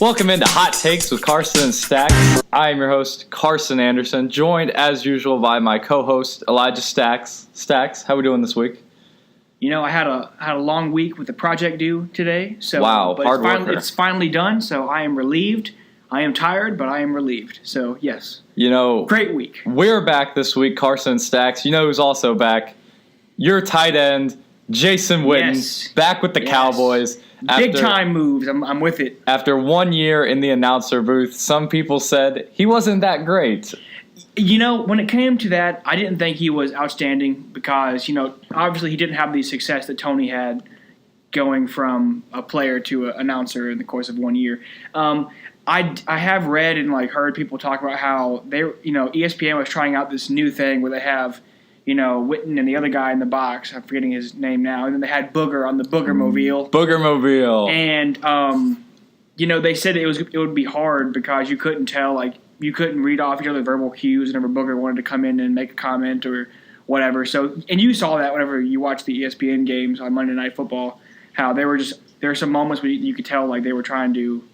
Welcome into Hot Takes with Carson and Stacks. I am your host, Carson Anderson, joined as usual by my co-host, Elijah Stacks. Stacks, how are we doing this week? You know, I had a long week with the project due today. So, wow, but hard worker. It's finally done, so I am relieved. I am tired, but I am relieved. So, yes. You know, great week. We're back this week, Carson and Stacks. You know who's also back? Your tight end, Jason Witten, yes. back with the Cowboys. Big time moves. I'm with it. After 1 year in the announcer booth, some people said he wasn't that great. You know, when it came to that, I didn't think he was outstanding because, you know, obviously he didn't have the success that Tony had going from a player to an announcer in the course of 1 year. I have read and heard people talk about how ESPN was trying out this new thing where they have, Witten and the other guy in the box. I'm forgetting his name now. And then they had Booger on the Boogermobile. Boogermobile. And, they said it would be hard because you couldn't tell, you couldn't read off each other's verbal cues whenever Booger wanted to come in and make a comment or whatever. So, and you saw that whenever you watched the ESPN games on Monday Night Football, how there were some moments where you could tell they were trying to,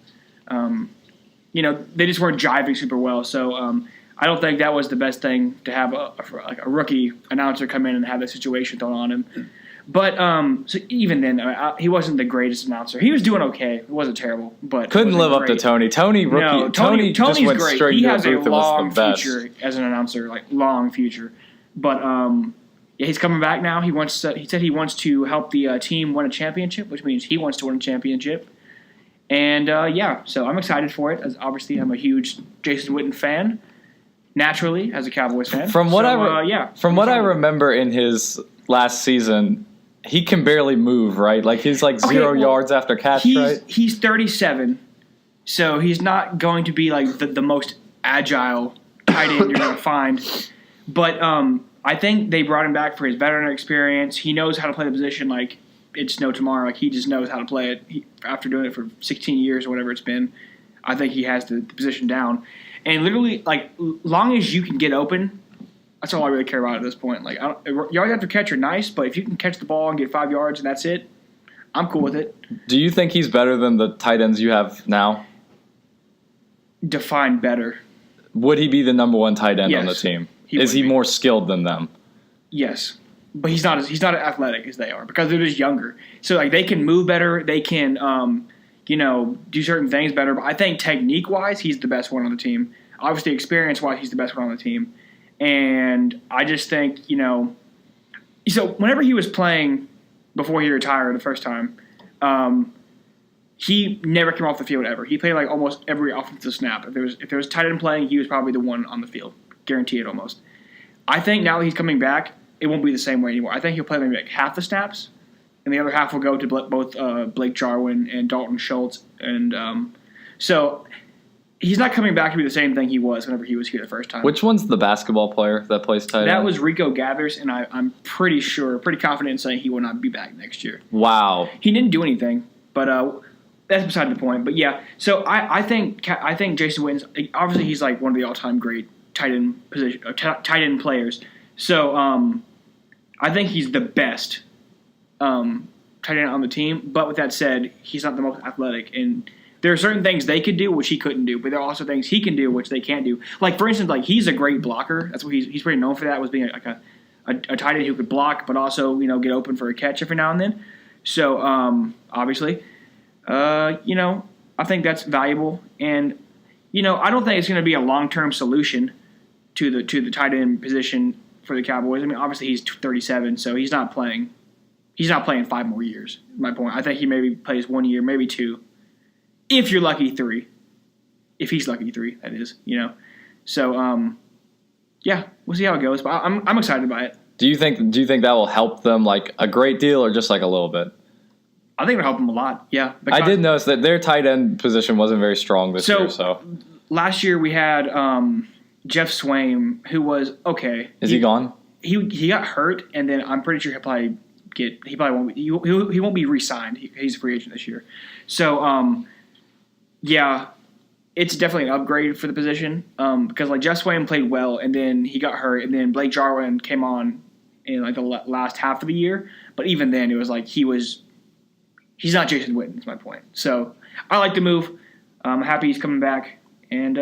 they just weren't jiving super well. So, I don't think that was the best thing to have a rookie announcer come in and have that situation thrown on him. But so even then, he wasn't the greatest announcer. He was doing okay. It wasn't terrible, but couldn't live up to Tony. Tony Tony's just went great. straight he to has the a booth long and was the best. future as an announcer, long future. But he's coming back now. He said he wants to help the team win a championship, which means he wants to win a championship. And so I'm excited for it. As obviously, I'm a huge Jason Witten fan. Naturally, as a Cowboys fan. From what I remember in his last season, he can barely move, right? He's 0 yards after catch, right? He's 37, so he's not going to be the most agile tight end you're going to find. But I think they brought him back for his veteran experience. He knows how to play the position like it's no tomorrow. He just knows how to play it. After doing it for 16 years or whatever it's been, I think he has the position down. And literally, long as you can get open, that's all I really care about at this point. Yards after catch are nice, but if you can catch the ball and get 5 yards and that's it, I'm cool with it. Do you think he's better than the tight ends you have now? Define better. Would he be the number one tight end on the team? Is he more skilled than them? Yes, but he's not as athletic as they are because they're just younger. So they can move better. They can do certain things better. But I think technique-wise, he's the best one on the team. Obviously, experience-wise, he's the best one on the team. And I just think, so whenever he was playing before he retired the first time, he never came off the field ever. He played almost every offensive snap. If there was tight end playing, he was probably the one on the field. Guarantee it almost. I think now that he's coming back, it won't be the same way anymore. I think he'll play maybe half the snaps, and the other half will go to both Blake Jarwin and Dalton Schultz. And so he's not coming back to be the same thing he was whenever he was here the first time. Which one's the basketball player that plays tight end? That was Rico Gathers, and I'm pretty confident in saying he will not be back next year. Wow. He didn't do anything, but that's beside the point. But yeah, so I think Jason Witten's obviously he's one of the all-time great tight end players. So I think he's the best tight end on the team. But with that said, he's not the most athletic, and there are certain things they could do which he couldn't do, but there are also things he can do which they can't do. For instance, he's a great blocker. That's what he's pretty known for. That was being a tight end who could block, but also get open for a catch every now and then. So obviously, I think that's valuable, and I don't think it's going to be a long-term solution to the tight end position for the Cowboys. I mean, obviously he's 37, so he's not playing 5 more years. My point. I think he maybe plays 1 year, maybe 2. If you're lucky, 3. If he's lucky, 3, that is, So, we'll see how it goes. But I'm excited by it. Do you think that will help them a great deal or just a little bit? I think it'll help them a lot. Yeah. I did notice that their tight end position wasn't very strong this year. So last year we had Jeff Swaim, who was okay. Is he gone? He got hurt, and then I'm pretty sure he probably won't be re-signed. He's a free agent this year. So it's definitely an upgrade for the position because Jeff Swaim played well, and then he got hurt, and then Blake Jarwin came on in like the last half of the year. But even then, it was like he's not Jason Witten. Is my point. So I like the move. I'm happy he's coming back, and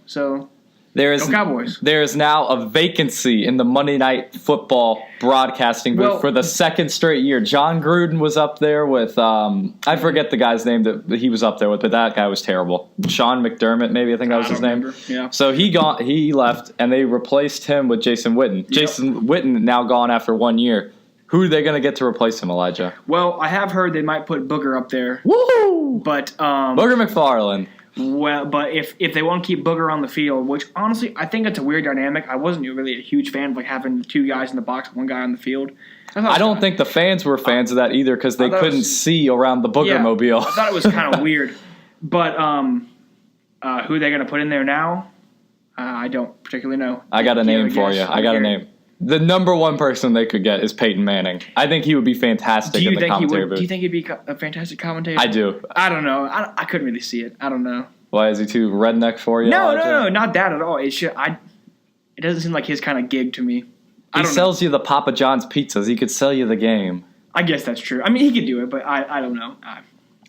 so. Go Cowboys. There is now a vacancy in the Monday Night Football broadcasting booth for the second straight year. John Gruden was up there with, I forget the guy's name that he was up there with, but that guy was terrible. Sean McDermott, maybe, I think that was his name. Yeah. So he left, and they replaced him with Jason Witten. Yep. Jason Witten now gone after 1 year. Who are they going to get to replace him, Elijah? Well, I have heard they might put Booger up there. Woo! But Booger McFarland. Well, but if they want to keep Booger on the field, which honestly I think it's a weird dynamic. I wasn't really a huge fan of like having two guys in the box, one guy on the field. I don't think the fans were fans of that either because they couldn't see around the Booger mobile. I thought it was kind of weird. But who are they going to put in there now? I don't particularly know. I got a name for you. I got a name. The number one person they could get is Peyton Manning. I think he would be fantastic in the commentary booth. Do you think he'd be a fantastic commentator? I do. I don't know. I couldn't really see it. I don't know. Why, is he too redneck for you? No, not that at all. It doesn't seem like his kind of gig to me. He sells you the Papa John's pizzas. He could sell you the game. I guess that's true. I mean, he could do it, but I don't know.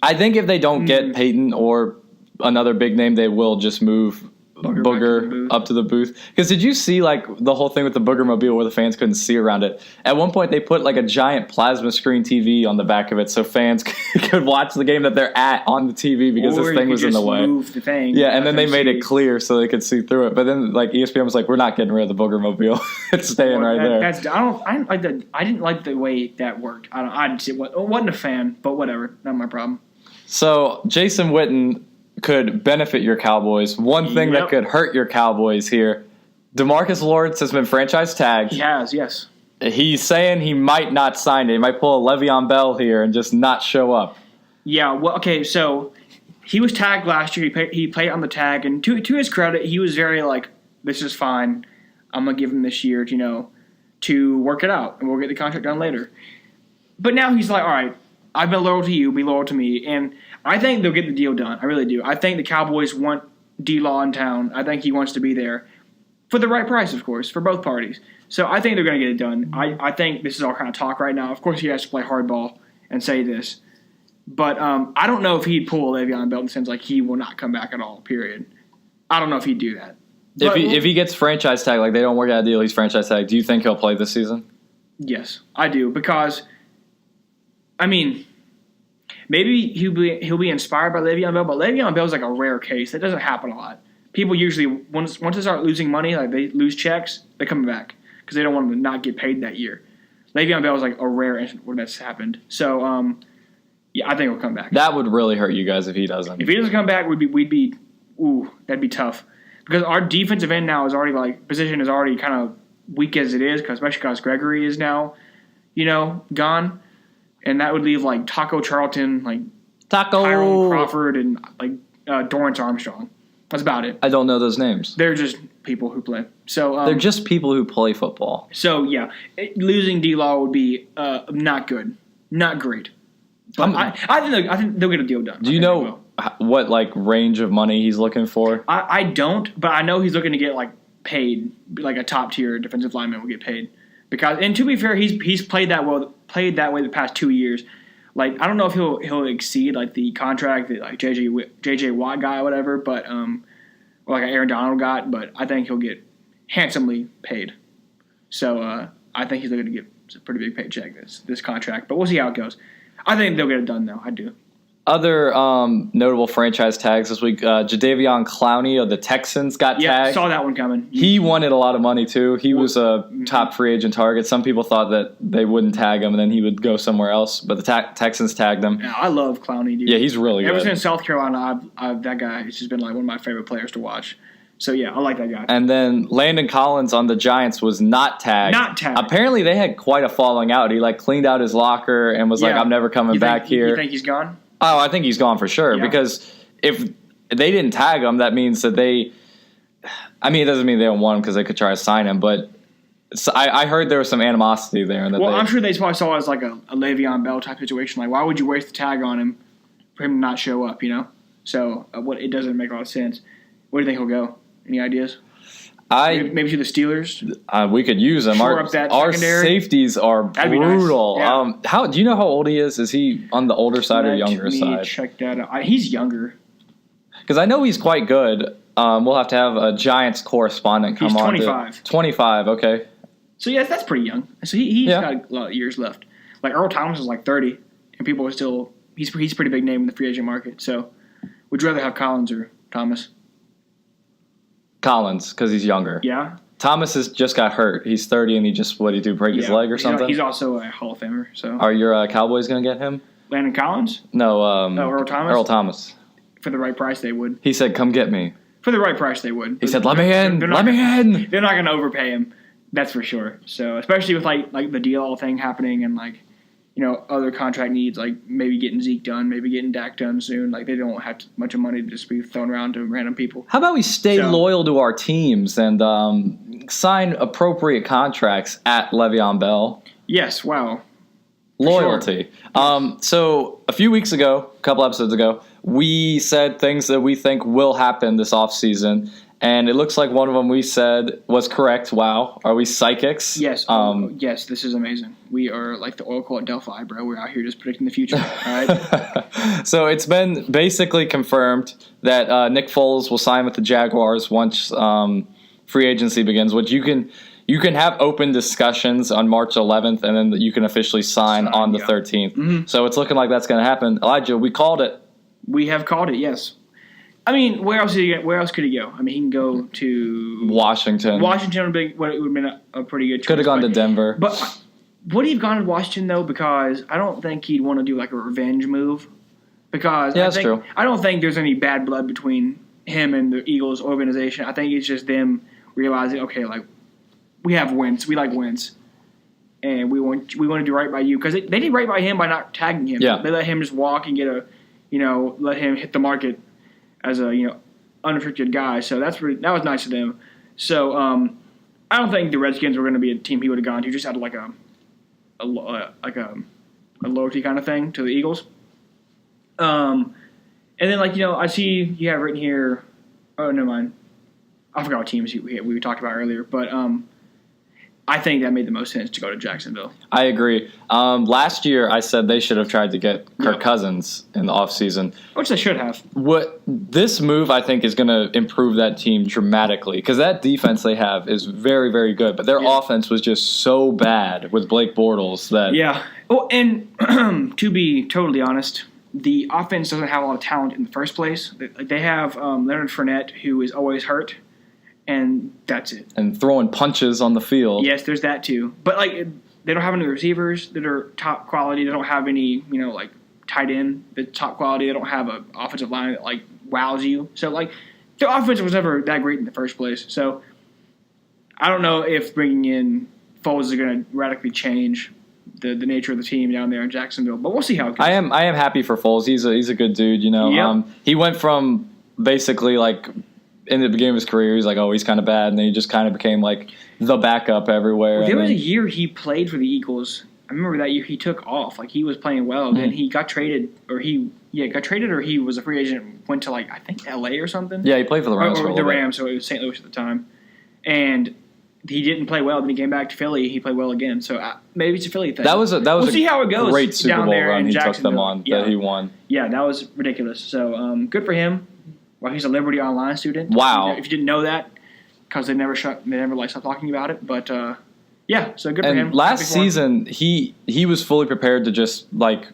I think if they don't get Peyton or another big name, they will just move Booger up to the booth. Because did you see like the whole thing with the Booger mobile where the fans couldn't see around it? At one point they put like a giant plasma screen TV on the back of it so fans could watch the game that they're at on the TV because this thing was in the way. Move the thing. Yeah, and then they made it clear so they could see through it. But then like ESPN was like, we're not getting rid of the Booger mobile. It's staying there. I didn't like the way that worked. I wasn't a fan, but whatever. Not my problem. So Jason Witten could benefit your Cowboys. One thing that could hurt your Cowboys here, Demarcus Lawrence has been franchise tagged. He has, yes. He's saying he might not sign it. He might pull a Le'Veon Bell here and just not show up. Yeah, well, okay, so he was tagged last year. He played on the tag, and to his credit, he was very like, this is fine. I'm going to give him this year, to work it out, and we'll get the contract done later. But now he's like, all right, I've been loyal to you, be loyal to me, and I think they'll get the deal done. I really do. I think the Cowboys want D-Law in town. I think he wants to be there for the right price, of course, for both parties. So I think they're going to get it done. I think this is all kind of talk right now. Of course, he has to play hardball and say this. But I don't know if he'd pull Le'Veon Bell in the sense like he will not come back at all, period. I don't know if he'd do that. If he gets franchise tag, like they don't work out a deal, he's franchise tag, do you think he'll play this season? Yes, I do. Because, I mean, maybe he'll be inspired by Le'Veon Bell, but Le'Veon Bell is like a rare case. That doesn't happen a lot. People usually, once they start losing money, like they lose checks, they come back because they don't want to not get paid that year. Le'Veon Bell is like a rare instance where that's happened. So, I think he'll come back. That would really hurt you guys if he doesn't. If he doesn't come back, that'd be tough. Because our defensive end now is already position is already kind of weak as it is, especially because Gregory is now, gone. And that would leave Taco Charlton, Tyrone Crawford, and Dorrance Armstrong. That's about it. I don't know those names. They're just people who play. So they're just people who play football. So yeah, losing D-Law would be not good, not great. But I think they'll get a deal done. Do you know what range of money he's looking for? I don't, but I know he's looking to get paid like a top tier defensive lineman will get paid. Because, and to be fair, he's played that way the past 2 years. I don't know if he'll exceed the contract that JJ Watt got or whatever, but or Aaron Donald got, but I think he'll get handsomely paid. So I think he's looking to get a pretty big paycheck this contract, but we'll see how it goes. I think they'll get it done though. I do. Other notable franchise tags this week, Jadeveon Clowney of the Texans got tagged. Yeah, saw that one coming. He wanted a lot of money, too. He was a top free agent target. Some people thought that they wouldn't tag him, and then he would go somewhere else. But the Texans tagged him. Yeah, I love Clowney, dude. Yeah, he's really good. Ever since South Carolina, that guy has just been one of my favorite players to watch. So, yeah, I like that guy. And then Landon Collins on the Giants was not tagged. Not tagged. Apparently, they had quite a falling out. He, cleaned out his locker and was I'm never coming back here. You think he's gone? Oh, I think he's gone for sure. Yeah. Because if they didn't tag him, that means that it doesn't mean they don't want him because they could try to sign him. But I heard there was some animosity there. I'm sure they probably saw it as a Le'Veon Bell type situation. Why would you waste the tag on him for him to not show up, So it doesn't make a lot of sense. Where do you think he'll go? Any ideas? Maybe to the Steelers. We could use him. Shore up that our secondary. safeties are brutal. Nice. Yeah. How do you know how old he is? Is he on the older side or younger Let me side? check that out. He's younger. Because I know he's quite good. We'll have to have a Giants correspondent come on. He's 25. 25, okay. So, yes, that's pretty young. So, he's got a lot of years left. Like, Earl Thomas is like 30, and people are still – he's a pretty big name in the free agent market. So, would you rather have Collins or Thomas? Collins, because he's younger. Yeah? Thomas has just got hurt. He's 30, and he just, break his leg or something? He's also a Hall of Famer. So, are your Cowboys going to get him? Landon Collins? No. Earl Thomas? Earl Thomas. For the right price, they would. He said, come get me. For the right price, they would. He said, let me in. Let me in. They're not going to overpay him. That's for sure. So, especially with, like the DL thing happening and, like, you know, other contract needs, like maybe getting Zeke done, maybe getting Dak done soon. Like, they don't have much of money to just be thrown around to random people. How about we stay loyal to our teams and sign appropriate contracts at Le'Veon Bell? Yes, wow. Loyalty. Sure. So a few weeks ago, a couple episodes ago, we said things that we think will happen this offseason, and it looks like one of them we said was correct. Wow. Are we psychics? Yes. Yes, this is amazing. We are like the Oracle at Delphi, bro. We're out here just predicting the future. All right. So it's been basically confirmed that Nick Foles will sign with the Jaguars once free agency begins, which you can have open discussions on March 11th, and then you can officially sign on the 13th. Mm-hmm. So it's looking like that's going to happen. Elijah, we called it. We have called it, yes. I mean, where else could he go? I mean, he can go to Washington. Washington would have been a pretty good choice. Could have gone to Denver. But would he have gone to Washington, though? Because I don't think he'd want to do like a revenge move. Because that's true. I don't think there's any bad blood between him and the Eagles organization. I think it's just them realizing, okay, like, we have wins. We like wins. And we want to do right by you. Because they did right by him by not tagging him. Yeah. They let him just walk and let him hit the market as a, unrestricted guy. So that was nice of them. So I don't think the Redskins were going to be a team he would have gone to just out of like a loyalty kind of thing to the Eagles. And then I see you have written here. Oh, never mind. I forgot what teams we talked about earlier, but I think that made the most sense to go to Jacksonville. I agree. Last year, I said they should have tried to get Kirk Cousins in the offseason. Which they should have. This move, I think, is going to improve that team dramatically because that defense they have is very, very good. But their offense was just so bad with Blake Bortles that... Yeah. Oh, and to be totally honest, the offense doesn't have a lot of talent in the first place. They have Leonard Fournette, who is always hurt. And that's it. And throwing punches on the field. Yes, there's that too. But they don't have any receivers that are top quality. They don't have any, tight end that's top quality. They don't have an offensive line that wows you. So their offense was never that great in the first place. So I don't know if bringing in Foles is going to radically change the nature of the team down there in Jacksonville. But we'll see how it goes. I am happy for Foles. He's a good dude. Yep. He went from basically in the beginning of his career, he's he's kind of bad, and then he just kind of became the backup everywhere. Well, there was a year he played for the Eagles. I remember that year he took off. He was playing well. Mm-hmm. Then he got traded, or he was a free agent, went to I think LA or something. Yeah, he played for the Rams. Or the Rams, so it was St. Louis at the time. And he didn't play well. Then he came back to Philly. He played well again. So maybe it's a Philly thing. We'll see how it goes. Great Super down Bowl there run in he took Jacksonville. them on that he won. Yeah, that was ridiculous. So good for him. Well, he's a Liberty Online student. Wow! If you didn't know that, because they never stopped talking about it. But yeah, so good for him. And last season, he was fully prepared to just I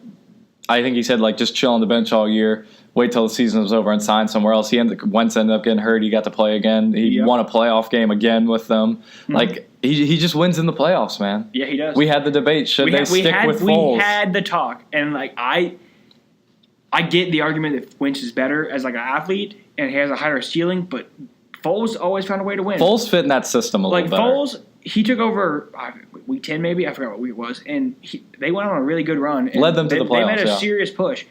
think he said just chill on the bench all year, wait till the season was over and sign somewhere else. Wentz ended up getting hurt. He got to play again. He won a playoff game again with them. Mm-hmm. He just wins in the playoffs, man. Yeah, he does. We had the debate. Should they stick with Foles? We had the talk, and I get the argument that Wentz is better as an athlete and he has a higher ceiling, but Foles always found a way to win. Foles fit in that system a little better. Foles, he took over week 10 maybe, I forgot what week it was, and they went on a really good run. And led them to the playoffs. They made a serious push,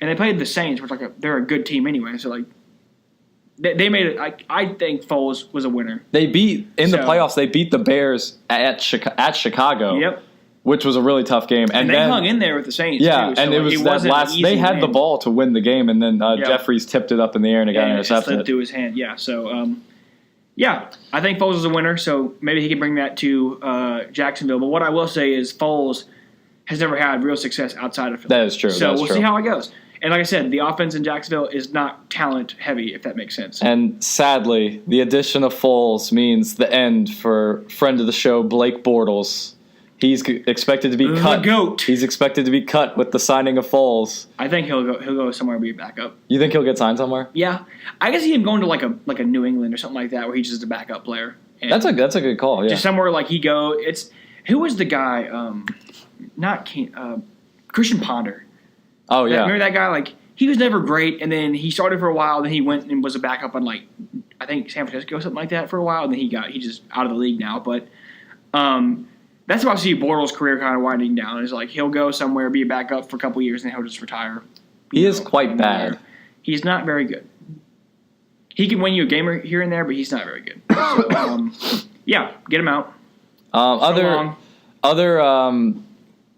and they played the Saints, which they're a good team anyway. So they made it. I think Foles was a winner. They beat the playoffs. They beat the Bears at Chicago. Yep. Which was a really tough game, and they then hung in there with the Saints. Yeah, too, so and it was that last. They had the ball to win the game, and then Jeffries tipped it up in the air and it got intercepted. It slipped through his hand. Yeah, so Yeah, I think Foles is a winner, so maybe he can bring that to Jacksonville. But what I will say is Foles has never had real success outside of Philly. That is true. So we'll see how it goes. And like I said, the offense in Jacksonville is not talent heavy, if that makes sense. And sadly, the addition of Foles means the end for friend of the show, Blake Bortles. He's expected to be cut. The GOAT. He's expected to be cut with the signing of Foles. I think he'll go somewhere and be a backup. You think he'll get signed somewhere? Yeah, I can see him going to like a New England or something like that, where he's just a backup player. And That's a good call. Yeah, just somewhere like he go. It's who was the guy? Christian Ponder. Oh yeah, remember that guy? Like he was never great, and then he started for a while. Then he went and was a backup on like I think San Francisco or something like that for a while. And then he just out of the league now. But that's why I see Bortles' career kind of winding down. It's like he'll go somewhere, be a backup for a couple years, and he'll just retire. He is quite bad. He's not very good. He can win you a game here and there, but he's not very good. So, yeah, get him out. Other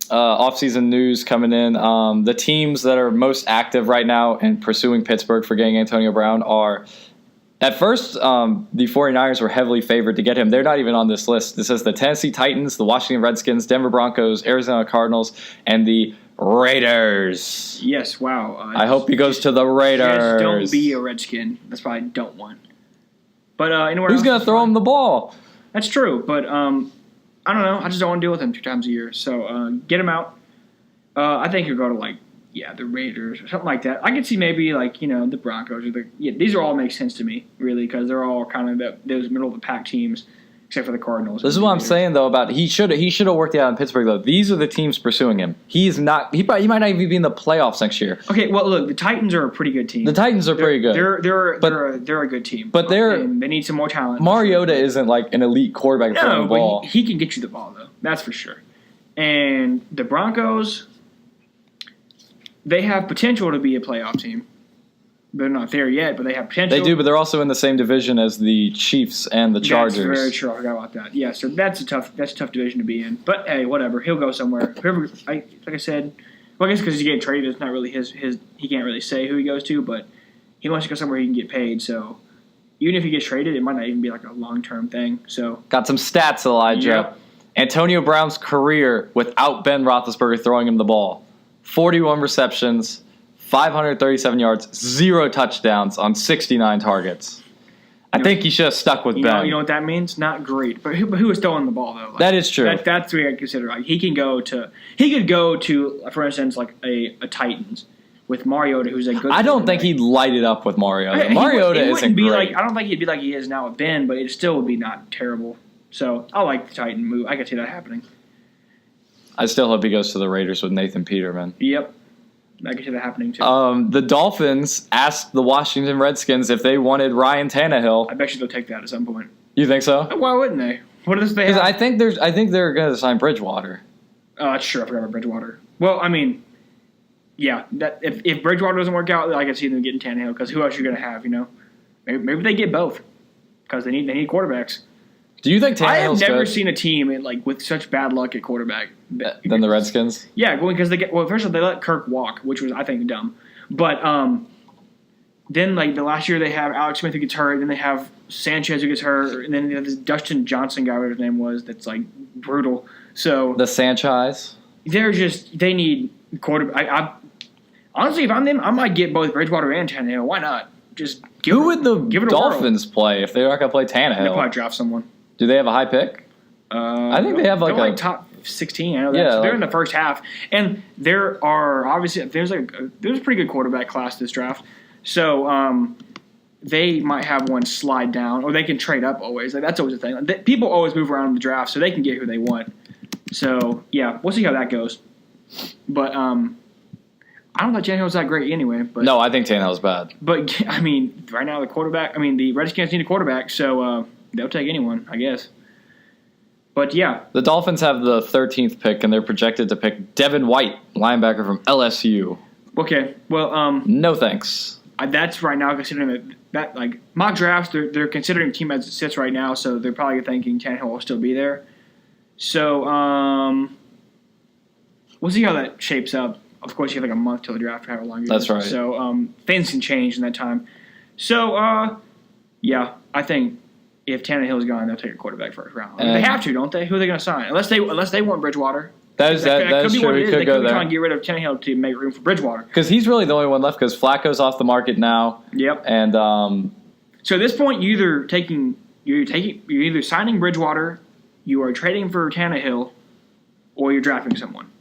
offseason news coming in. The teams that are most active right now in pursuing Pittsburgh for getting Antonio Brown are, at first, the 49ers were heavily favored to get him. They're not even on this list. This says the Tennessee Titans, the Washington Redskins, Denver Broncos, Arizona Cardinals, and the Raiders. Yes, wow. I hope he goes to the Raiders. Just don't be a Redskin. That's what I don't want. But anywhere who's else going to throw him the ball? That's true, but I don't know. I just don't want to deal with him 2 times a year. So get him out. I think he'll go to the Raiders or something like that. I could see maybe the Broncos or these are all make sense to me really because they're all kind of those middle of the pack teams except for the Cardinals. This is what I'm saying though about he should have worked it out in Pittsburgh though. These are the teams pursuing him. He might not even be in the playoffs next year. Okay, well look, the Titans are a pretty good team. The Titans are pretty good. They're a good team. But they need some more talent. Mariota isn't like an elite quarterback throwing the ball. He can get you the ball though. That's for sure. And the Broncos, they have potential to be a playoff team. They're not there yet, but they have potential. They do, but they're also in the same division as the Chiefs and the Chargers. That's very true. I forgot about that. Yeah, so that's a tough division to be in. But hey, whatever. He'll go somewhere. Like I said, well, I guess because he's getting traded, it's not really his. He can't really say who he goes to, but he wants to go somewhere he can get paid. So even if he gets traded, it might not even be like a long-term thing. So got some stats, Elijah. Yep. Antonio Brown's career without Ben Roethlisberger throwing him the ball: 41 receptions, 537 yards, 0 touchdowns on 69 targets. I think he should have stuck with Ben. You know what that means? Not great. But who was throwing the ball though? That is true. That's what I consider. He could go to, for instance, like a Titans with Mariota, who's a good. I don't think he'd light it up with Mariota. Mariota isn't great. I don't think he'd be like he is now with Ben, but it still would be not terrible. So I like the Titan move. I could see that happening. I still hope he goes to the Raiders with Nathan Peterman. Yep. I could see that happening too. The Dolphins asked the Washington Redskins if they wanted Ryan Tannehill. I bet you they'll take that at some point. You think so? Why wouldn't they? What is they? I think they're going to sign Bridgewater. Oh, that's true. I forgot about Bridgewater. Well, I mean, yeah. That if Bridgewater doesn't work out, I can see them getting Tannehill because who else are you going to have? Maybe they get both because they need quarterbacks. Do you think Tannehill's I have never good? seen a team with such bad luck at quarterback than the Redskins? Yeah, because first of all they let Kirk walk, which was I think dumb. But then the last year they have Alex Smith who gets hurt, then they have Sanchez who gets hurt, and then they have this Dustin Johnson guy, whatever his name was, that's brutal. So the Sanchez. They need quarterback. Honestly, if I'm them, I might get both Bridgewater and Tannehill. Why not? Just who would the Dolphins play if they're not going to play Tannehill? They'll probably draft someone. Do they have a high pick? I think they have they're top 16. I know that. Yeah, so they're in the first half, and there are obviously there's a pretty good quarterback class this draft. So they might have one slide down, or they can trade up always. That's always a thing. People always move around in the draft, so they can get who they want. So yeah, we'll see how that goes. But I don't think Tannehill's that great anyway. But no, I think Tannehill's bad. But I mean, right now the Redskins need a quarterback, so they'll take anyone, I guess. But yeah. The Dolphins have the 13th pick, and they're projected to pick Devin White, linebacker from LSU. Okay, well, no thanks. That's right now considering that mock drafts, they're considering team as it sits right now, so they're probably thinking Tannehill will still be there. So we'll see how that shapes up. Of course, you have a month till the draft or however long it is. That's right. So things can change in that time. So yeah, I think if Tannehill's gone, they'll take a quarterback first round. They have to, don't they? Who are they going to sign? Unless they want Bridgewater. That is true. He could go there. They could try and get rid of Tannehill to make room for Bridgewater. Because he's really the only one left because Flacco's off the market now. Yep. And so at this point, you're either signing Bridgewater, you are trading for Tannehill, or you're drafting someone.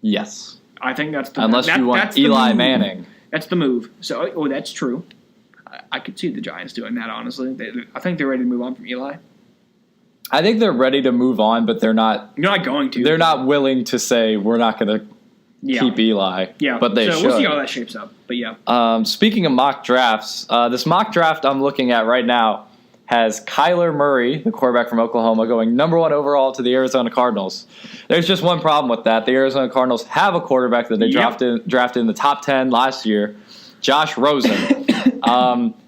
Yes. I think that's the unless you want Eli Manning. That's the move. So, that's true. I could see the Giants doing that. Honestly, I think they're ready to move on from Eli. I think they're ready to move on, but they're not. You're not going to. They're not willing to say we're not going to keep Eli. Yeah, but they should. We'll see how that shapes up. But yeah. Speaking of mock drafts, this mock draft I'm looking at right now has Kyler Murray, the quarterback from Oklahoma, going number 1 overall to the Arizona Cardinals. There's just one problem with that. The Arizona Cardinals have a quarterback that they drafted in the top 10 last year, Josh Rosen.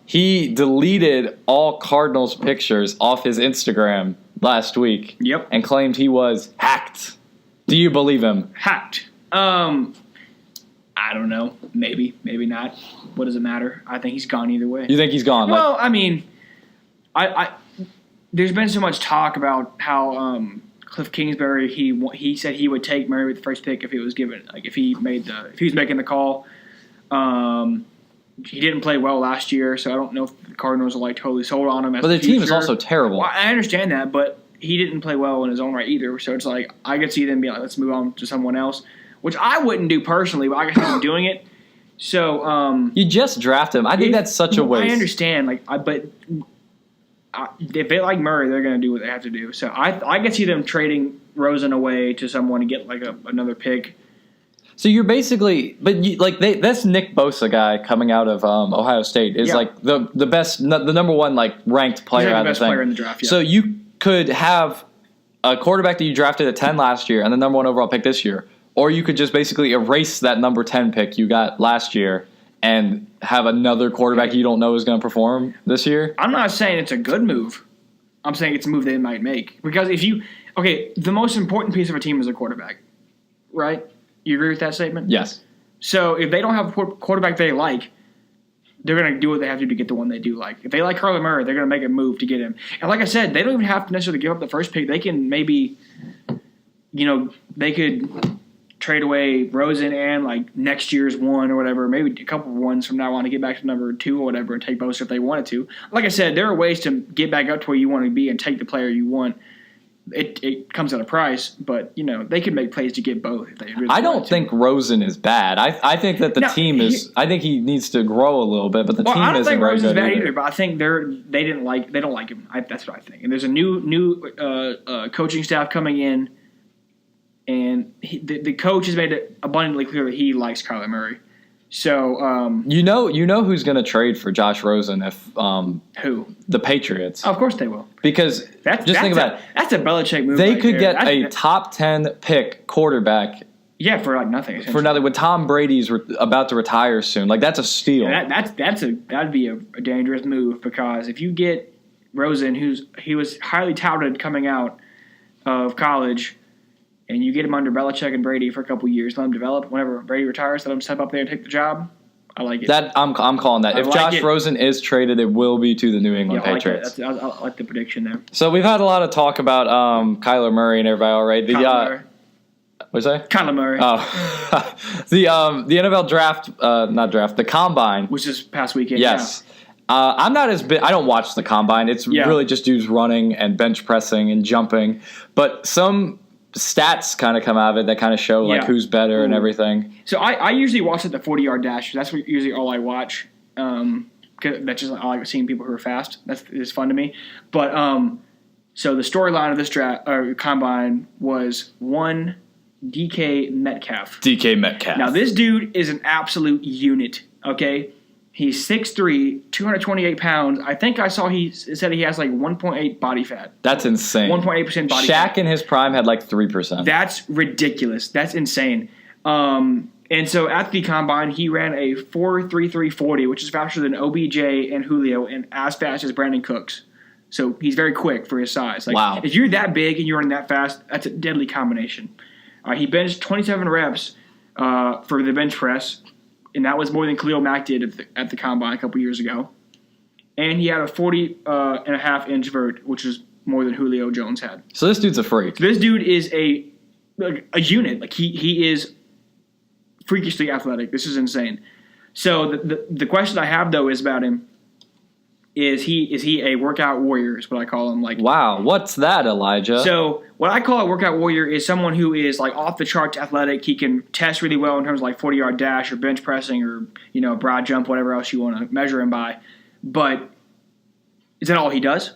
He deleted all Cardinals pictures off his Instagram last week. Yep. And claimed he was hacked. Do you believe him? Hacked. I don't know. Maybe. Maybe not. What does it matter? I think he's gone either way. You think he's gone? Well, I mean, I there's been so much talk about how Cliff Kingsbury he said he would take Murray with the first pick if he was given, like if he was making the call. He didn't play well last year, so I don't know if the Cardinals are totally sold on him. But the team is also terrible. Well, I understand that, but he didn't play well in his own right either. So it's I could see them being let's move on to someone else, which I wouldn't do personally, but I could see them doing it. So you just draft him. I think that's such a waste. I understand, but if they like Murray, they're going to do what they have to do. So I could see them trading Rosen away to someone to get another pick. So you're basically, that's Nick Bosa guy coming out of Ohio State is the best, the number 1 ranked player out of the thing. Player in the draft. Yeah. So you could have a quarterback that you drafted at 10 last year and the number 1 overall pick this year, or you could just basically erase that number 10 pick you got last year and have another quarterback you don't know is going to perform this year. I'm not saying it's a good move. I'm saying it's a move they might make because the most important piece of a team is a quarterback, right? You agree with that statement? Yes. So if they don't have a quarterback they like, they're going to do what they have to do to get the one they do like. If they like Kyler Murray, they're going to make a move to get him. And like I said, they don't even have to necessarily give up the first pick. They can maybe, they could trade away Rosen and next year's 1 or whatever, maybe a couple of ones from now on to get back to number 2 or whatever and take Bosa if they wanted to. Like I said, there are ways to get back up to where you want to be and take the player you want. It comes at a price, but they can make plays to get both. If they really I don't think Rosen is bad. I think that the team is. I think he needs to grow a little bit, but the team isn't very good. I don't think Rosen's bad either. But I think they don't like him. That's what I think. And there's a new coaching staff coming in, and the coach has made it abundantly clear that he likes Kyler Murray. So you know who's going to trade for Josh Rosen if who? The Patriots. Oh, of course they will. Because think about it. That's a Belichick move. They could get a top 10 pick quarterback. Yeah, for nothing. For nothing. When Tom Brady's about to retire soon, that's a steal. Yeah, that'd be a dangerous move because if you get Rosen, he was highly touted coming out of college. And you get him under Belichick and Brady for a couple years, let him develop. Whenever Brady retires, let him step up there and take the job. I like it. I'm calling that. If Josh Rosen is traded, it will be to the New England Patriots. I like the prediction there. So we've had a lot of talk about Kyler Murray and everybody already. What's that? Kyler Murray. Oh, the NFL draft, not draft, the combine, which is past weekend. Yes. Yeah. I'm not as big. I don't watch the combine. It's really just dudes running and bench pressing and jumping. But some stats kind of come out of it that kind of show who's better and everything. So I usually watch the 40-yard dash. That's usually all I watch. Cause that's just I like seeing people who are fast. It's fun to me. But so the storyline of this draft combine was one DK Metcalf. DK Metcalf. Now this dude is an absolute unit. Okay. He's 6'3", 228 pounds. I think I saw he said he has 1.8 body fat. That's insane. 1.8% body fat. Shaq in his prime had 3%. That's ridiculous. That's insane. And so at the combine, he ran a 4.3340, which is faster than OBJ and Julio and as fast as Brandon Cooks. So he's very quick for his size. Wow. If you're that big and you're running that fast, that's a deadly combination. He benched 27 reps for the bench press. And that was more than Khalil Mack did at the combine a couple years ago. and he had a 40.5-inch vert, which is more than Julio Jones had. So this dude's a freak. This dude is a unit. Like he is freakishly athletic. This is insane. So the question I have though is about him. Is he a workout warrior? Is what I call him. Like, wow, what's that, Elijah? So what I call a workout warrior is someone who is like off the charts athletic. He can test really well in terms of like 40-yard dash or bench pressing or broad jump, whatever else you want to measure him by. But is that all he does?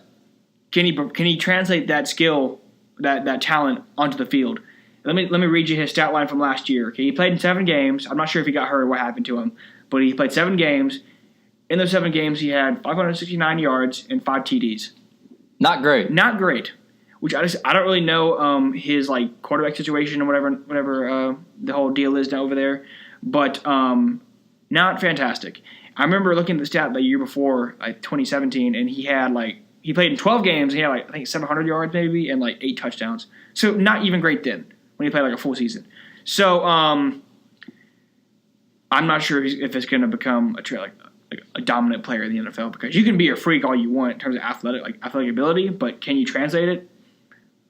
Can he translate that skill, that talent onto the field? Let me read you his stat line from last year. Okay, he played in 7 games. I'm not sure if he got hurt or what happened to him, but he played 7 games. In those 7 games, he had 569 yards and 5 TDs. Not great. Not great. Which I don't really know his like quarterback situation or whatever the whole deal is over there, but not fantastic. I remember looking at the stat the year before, like 2017, and he played in 12 games. And he had like I think 700 yards maybe and like 8 touchdowns. So not even great then when he played like a full season. So I'm not sure if it's going to become a dominant player in the NFL, because you can be a freak all you want in terms of athletic ability, but can you translate it?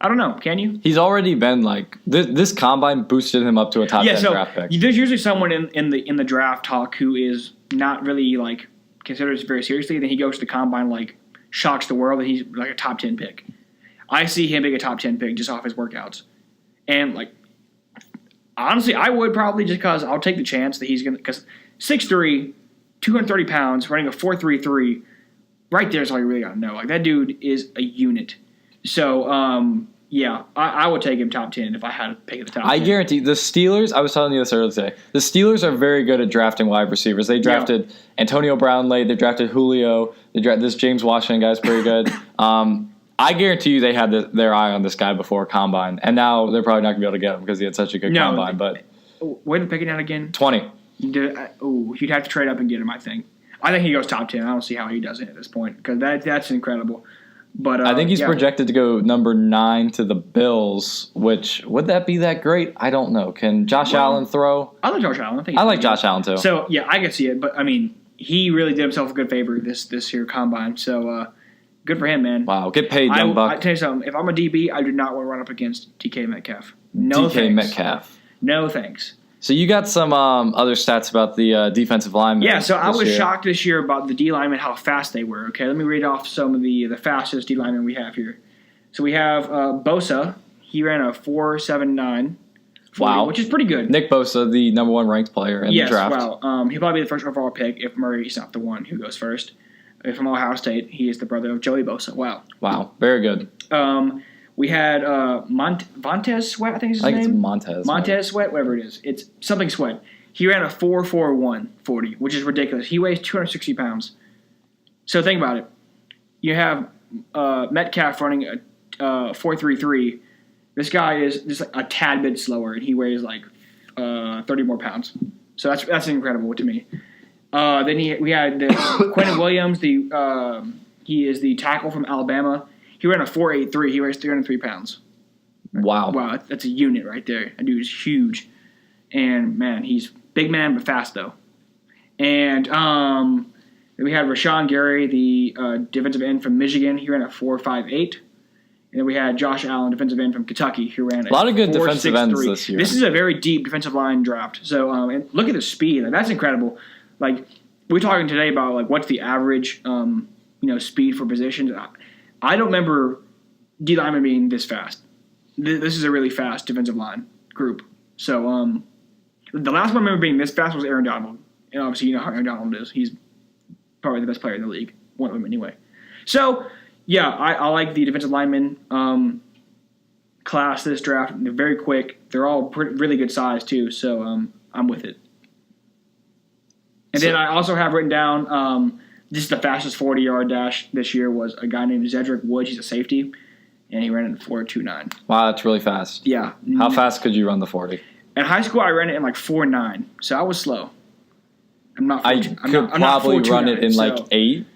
I don't know. Can you? He's already been like this combine boosted him up to a top 10 draft pick. There's usually someone in the draft talk who is not really like considered very seriously. Then he goes to the combine, like shocks the world that he's like a top 10 pick. I see him being a top 10 pick just off his workouts, and like honestly, I would probably just because I'll take the chance that he's gonna, because 6'3", 230 pounds, running a 4.33, right there is all you really got to know. Like, that dude is a unit. So, I would take him top 10 if I had to pick at the top 10. I guarantee the Steelers, I was telling you this earlier today, the Steelers are very good at drafting wide receivers. They drafted Antonio Brown late. They drafted Julio. This James Washington guy's pretty good. I guarantee you they had their eye on this guy before Combine, and now they're probably not going to be able to get him because he had such a good Combine. But where are they picking out again? 20. You'd have to trade up and get him, I think. I think he goes top 10. I don't see how he doesn't at this point because that's incredible. But I think he's projected to go number 9 to the Bills, which, would that be that great? I don't know. Can Josh Allen throw? I like Josh Allen. I like Josh Allen, too. So, I can see it. But, I mean, he really did himself a good favor this year Combine. So, good for him, man. Wow. Get paid, young buck. I tell you something. If I'm a DB, I do not want to run up against DK Metcalf. No DK thanks. Metcalf. No thanks. So you got some other stats about the defensive linemen. Yeah, so I was shocked this year about the D linemen, how fast they were. Okay, let me read off some of the fastest D linemen we have here. So we have Bosa. He ran a 4.79. Wow, which is pretty good. Nick Bosa, the number 1 ranked player in the draft. Yes, wow. He'll probably be the first overall pick if Murray's not the one who goes first. From Ohio State, he is the brother of Joey Bosa. Wow, very good. We had Montez Sweat, I think is his name. It's Montez. Montez Sweat, whatever it is. It's something Sweat. He ran a 4.41 40, which is ridiculous. He weighs 260 pounds. So think about it. You have Metcalf running a 4.33. This guy is just like a tad bit slower, and he weighs like 30 more pounds. So that's incredible to me. Then we had Quentin Williams. He is the tackle from Alabama. He ran a 4.83. He weighs 303 pounds. Wow, that's a unit right there. That dude is huge, and man, he's big man but fast though. And then we had Rashawn Gary, the defensive end from Michigan. He ran a 4.58. And then we had Josh Allen, defensive end from Kentucky, who ran a lot of good 4.63. defensive ends this year. This is a very deep defensive line draft. So and look at the speed. That's incredible. Like, we're talking today about like what's the average speed for positions. I don't remember D linemen being this fast. This is a really fast defensive line group. So the last one I remember being this fast was Aaron Donald. And obviously you know how Aaron Donald is. He's probably the best player in the league. One of them anyway. So, yeah, I like the defensive lineman class this draft. They're very quick. They're all really good size too. So I'm with it. And then I also have written down this is the fastest 40-yard dash this year was a guy named Zedrick Woods. He's a safety, and he ran it in 4.29. Wow, that's really fast. Yeah. How fast could you run the 40? In high school, I ran it in like 4.9, so I was slow. I could probably run it in like 8.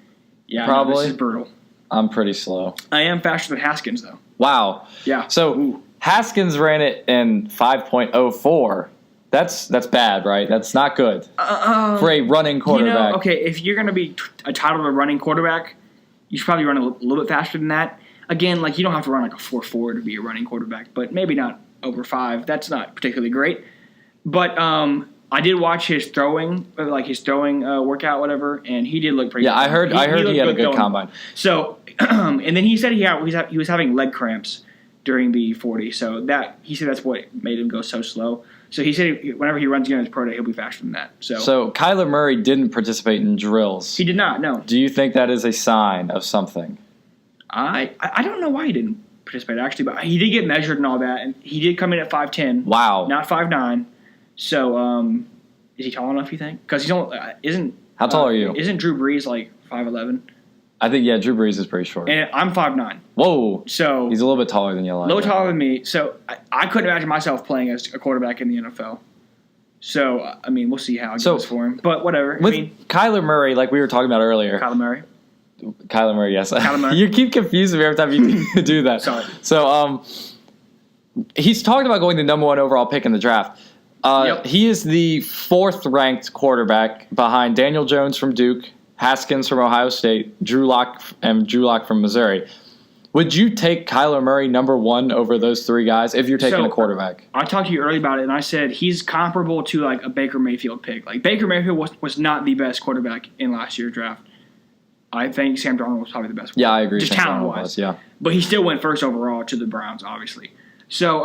Yeah, probably. No, this is brutal. I'm pretty slow. I am faster than Haskins, though. Wow. Yeah. So Haskins ran it in 5.04. That's bad, right? That's not good for a running quarterback. Okay, if you're going to be a title of a running quarterback, you should probably run a little bit faster than that. Again, like you don't have to run like a 4.4 to be a running quarterback, but maybe not over 5. That's not particularly great. But I did watch his throwing workout, whatever, and he did look pretty. Yeah, good. I heard he had a good combine. So, and then he said he was having leg cramps during the 40. So he said that's what made him go so slow. So he said whenever he runs again in his pro day, he'll be faster than that. So Kyler Murray didn't participate in drills. He did not. No. Do you think that is a sign of something? I don't know why he didn't participate actually, but he did get measured and all that, and he did come in at 5'10". Wow. Not 5'9". So is he tall enough? You think? Because he's only isn't. How tall are you? Isn't Drew Brees like 5'11"? I think Drew Brees is pretty short. And I'm 5'9". Whoa. So he's a little bit taller than you. A little taller than me. So I couldn't imagine myself playing as a quarterback in the NFL. So I mean, we'll see how it goes for him. But whatever. With Kyler Murray, like we were talking about earlier. Kyler Murray, yes. Kyler Murray. You keep confusing me every time you do that. Sorry. So he's talked about going the number 1 overall pick in the draft. Yep. He is the 4th ranked quarterback behind Daniel Jones from Duke, Haskins from Ohio State, Drew Lock from Missouri. Would you take Kyler Murray number 1 over those 3 guys if you're taking a quarterback? I talked to you earlier about it, and I said he's comparable to like a Baker Mayfield pick. Like Baker Mayfield was not the best quarterback in last year's draft. I think Sam Darnold was probably the best one. Yeah, I agree. Just talent-wise. Yeah. But he still went first overall to the Browns, obviously. So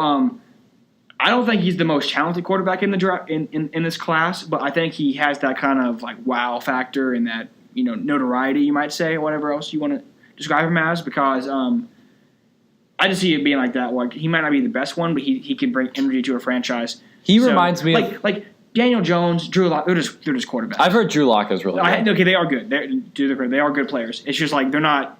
I don't think he's the most talented quarterback in the draft in this class, but I think he has that kind of like wow factor and that notoriety, you might say, or whatever else you want to describe him as, because I just see it being like that. Like he might not be the best one, but he can bring energy to a franchise. He reminds me of like Daniel Jones, Drew Lock. They're just quarterbacks. I've heard Drew Lock is really good. Okay, they are good. They are good players. It's just like they're not.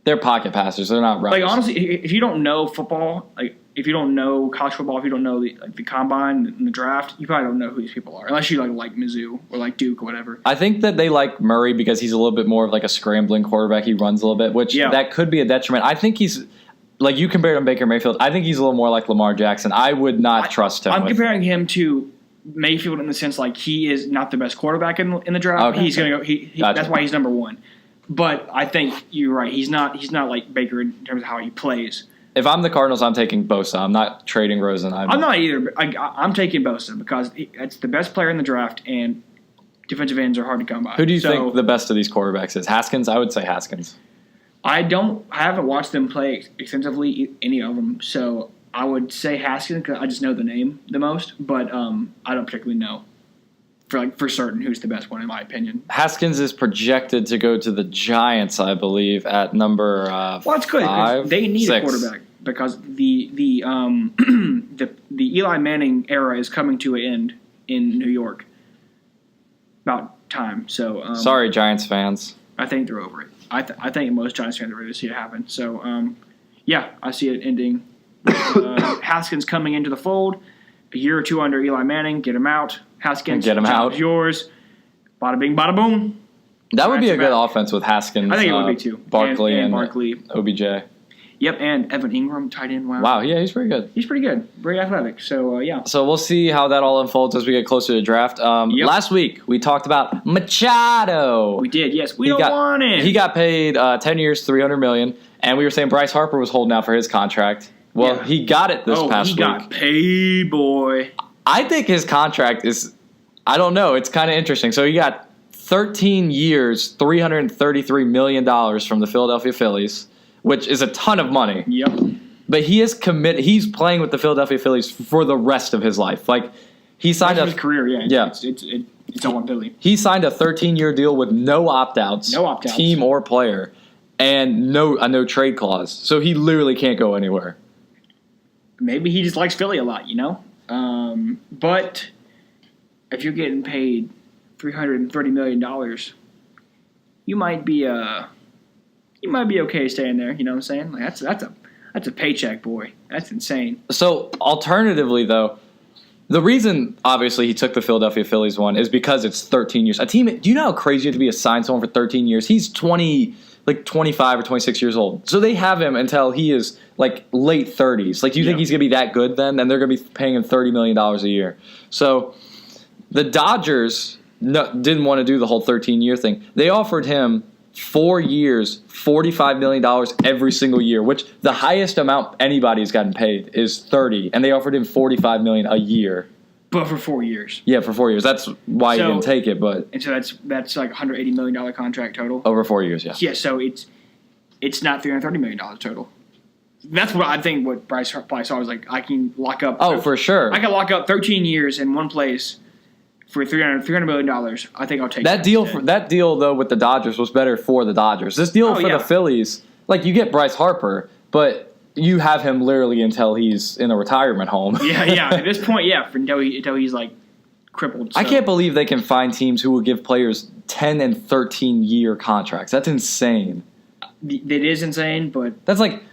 They're pocket passers. They're not runners. Like honestly, if you don't know football, like if you don't know college football, if you don't know the combine and the draft, you probably don't know who these people are, unless you like Mizzou or like Duke or whatever. I think that they like Murray because he's a little bit more of like a scrambling quarterback. He runs a little bit, which that could be a detriment. I think he's like you compared him to Baker Mayfield. I think he's a little more like Lamar Jackson. I would not trust him. I'm comparing him to Mayfield in the sense like he is not the best quarterback in the draft. Okay. He's gonna go. Gotcha. That's why he's number 1. But I think you're right. He's not like Baker in terms of how he plays. If I'm the Cardinals, I'm taking Bosa. I'm not trading Rosen. I'm not either. But I'm taking Bosa because it's the best player in the draft, and defensive ends are hard to come by. Who do you think the best of these quarterbacks is? Haskins? I would say Haskins. I haven't watched them play extensively, any of them. So I would say Haskins because I just know the name the most, but I don't particularly know for certain who's the best one in my opinion. Haskins is projected to go to the Giants, I believe, at number well, that's good. 5, they need 6. a quarterback because the Eli Manning era is coming to an end in New York. About time. So sorry, Giants fans. I think they're over it. I think most Giants fans are ready to see it happen. So I see it ending. Haskins coming into the fold. A year or 2 under Eli Manning, get him out. Haskins, get him out. Yours. Bada bing, bada boom. That would be a good offense with Haskins. I think it would be too. Barkley and Barkley. OBJ. Yep, and Evan Ingram, tight end. Wow, yeah, he's pretty good. He's pretty good. Very athletic. So, yeah. So we'll see how that all unfolds as we get closer to the draft. Last week, we talked about Machado. We did, yes. We don't want it. He got paid 10 years, $300 million, and we were saying Bryce Harper was holding out for his contract. Well, he got it this past week. He got paid, boy. I think his contract is, I don't know, it's kind of interesting. So he got 13 years, $333 million from the Philadelphia Phillies, which is a ton of money. Yep. But he is committed. He's playing with the Philadelphia Phillies for the rest of his life. Like he signed his career. Yeah. It's all on Philly. He signed a 13-year deal with no opt-outs, team or player, and no trade clause. So he literally can't go anywhere. Maybe he just likes Philly a lot, But if you're getting paid $330 million, you might be okay staying there. You know what I'm saying? Like that's a paycheck, boy. That's insane. So alternatively, though, the reason obviously he took the Philadelphia Phillies one is because it's 13 years. A team. Do you know how crazy it is to be assigned someone for 13 years? He's 20. like 25 or 26 years old. So they have him until he is like late 30s. Like, do you think he's going to be that good then? And they're going to be paying him $30 million a year. So the Dodgers didn't want to do the whole 13-year thing. They offered him 4 years, $45 million every single year, which the highest amount anybody's gotten paid is 30, and they offered him $45 million a year. But for 4 years. Yeah, for 4 years. That's why he didn't take it. But and so that's like $180 million contract total over 4 years. Yeah. Yeah. So it's not $330 million total. That's what I think. What Bryce probably saw was like, I can lock up. Oh, for sure. I can lock up 13 years in one place for $300 million. I think I'll take that deal. That deal though with the Dodgers was better for the Dodgers. This deal for the Phillies, like, you get Bryce Harper, but you have him literally until he's in a retirement home. Yeah. At this point, until he's like crippled. So. I can't believe they can find teams who will give players 10 and 13-year contracts. That's insane. It is insane, but that's like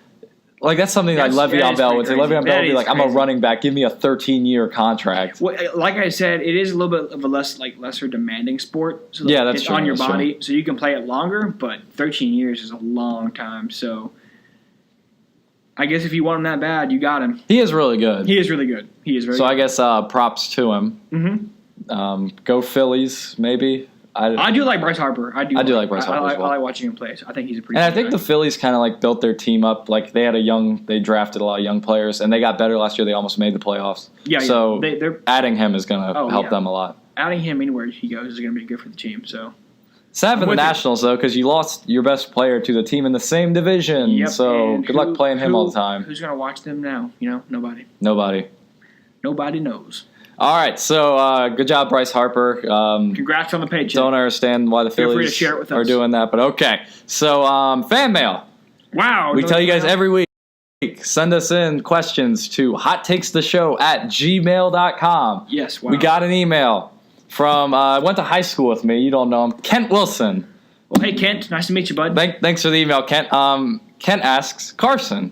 that's something like Le'Veon Bell would say. Le'Veon Bell would be like, "I'm a running back. Give me a 13-year contract." Well, like I said, it is a little bit of a lesser demanding sport. So that's it's true. on your body, so you can play it longer. But 13 years is a long time. So I guess if you want him that bad, you got him. He is really good. He is really good. He is very. So good. I guess props to him. Mm-hmm. Go Phillies, maybe. I do like Bryce Harper. I do like Bryce Harper as well. I like watching him play. So I think he's a pretty. And I think the Phillies kind of like built their team up. Like, they drafted a lot of young players, and they got better last year. They almost made the playoffs. Yeah. So they're adding him is going to help them a lot. Adding him anywhere he goes is going to be good for the team. So. Sad for the Nationals, though, because you lost your best player to the team in the same division. Yep. So good luck playing him all the time. Who's going to watch them now? Nobody. Nobody knows. All right, so good job, Bryce Harper. Congrats on the paycheck. Don't understand why the Phillies are doing that, but okay. So fan mail. Wow. We tell you guys every week. Send us in questions to hottakestheshow@gmail.com. Yes, wow. We got an email from, went to high school with me. You don't know him. Kent Wilson. Well, hey, Kent. Nice to meet you, bud. Thanks for the email, Kent. Kent asks, Carson,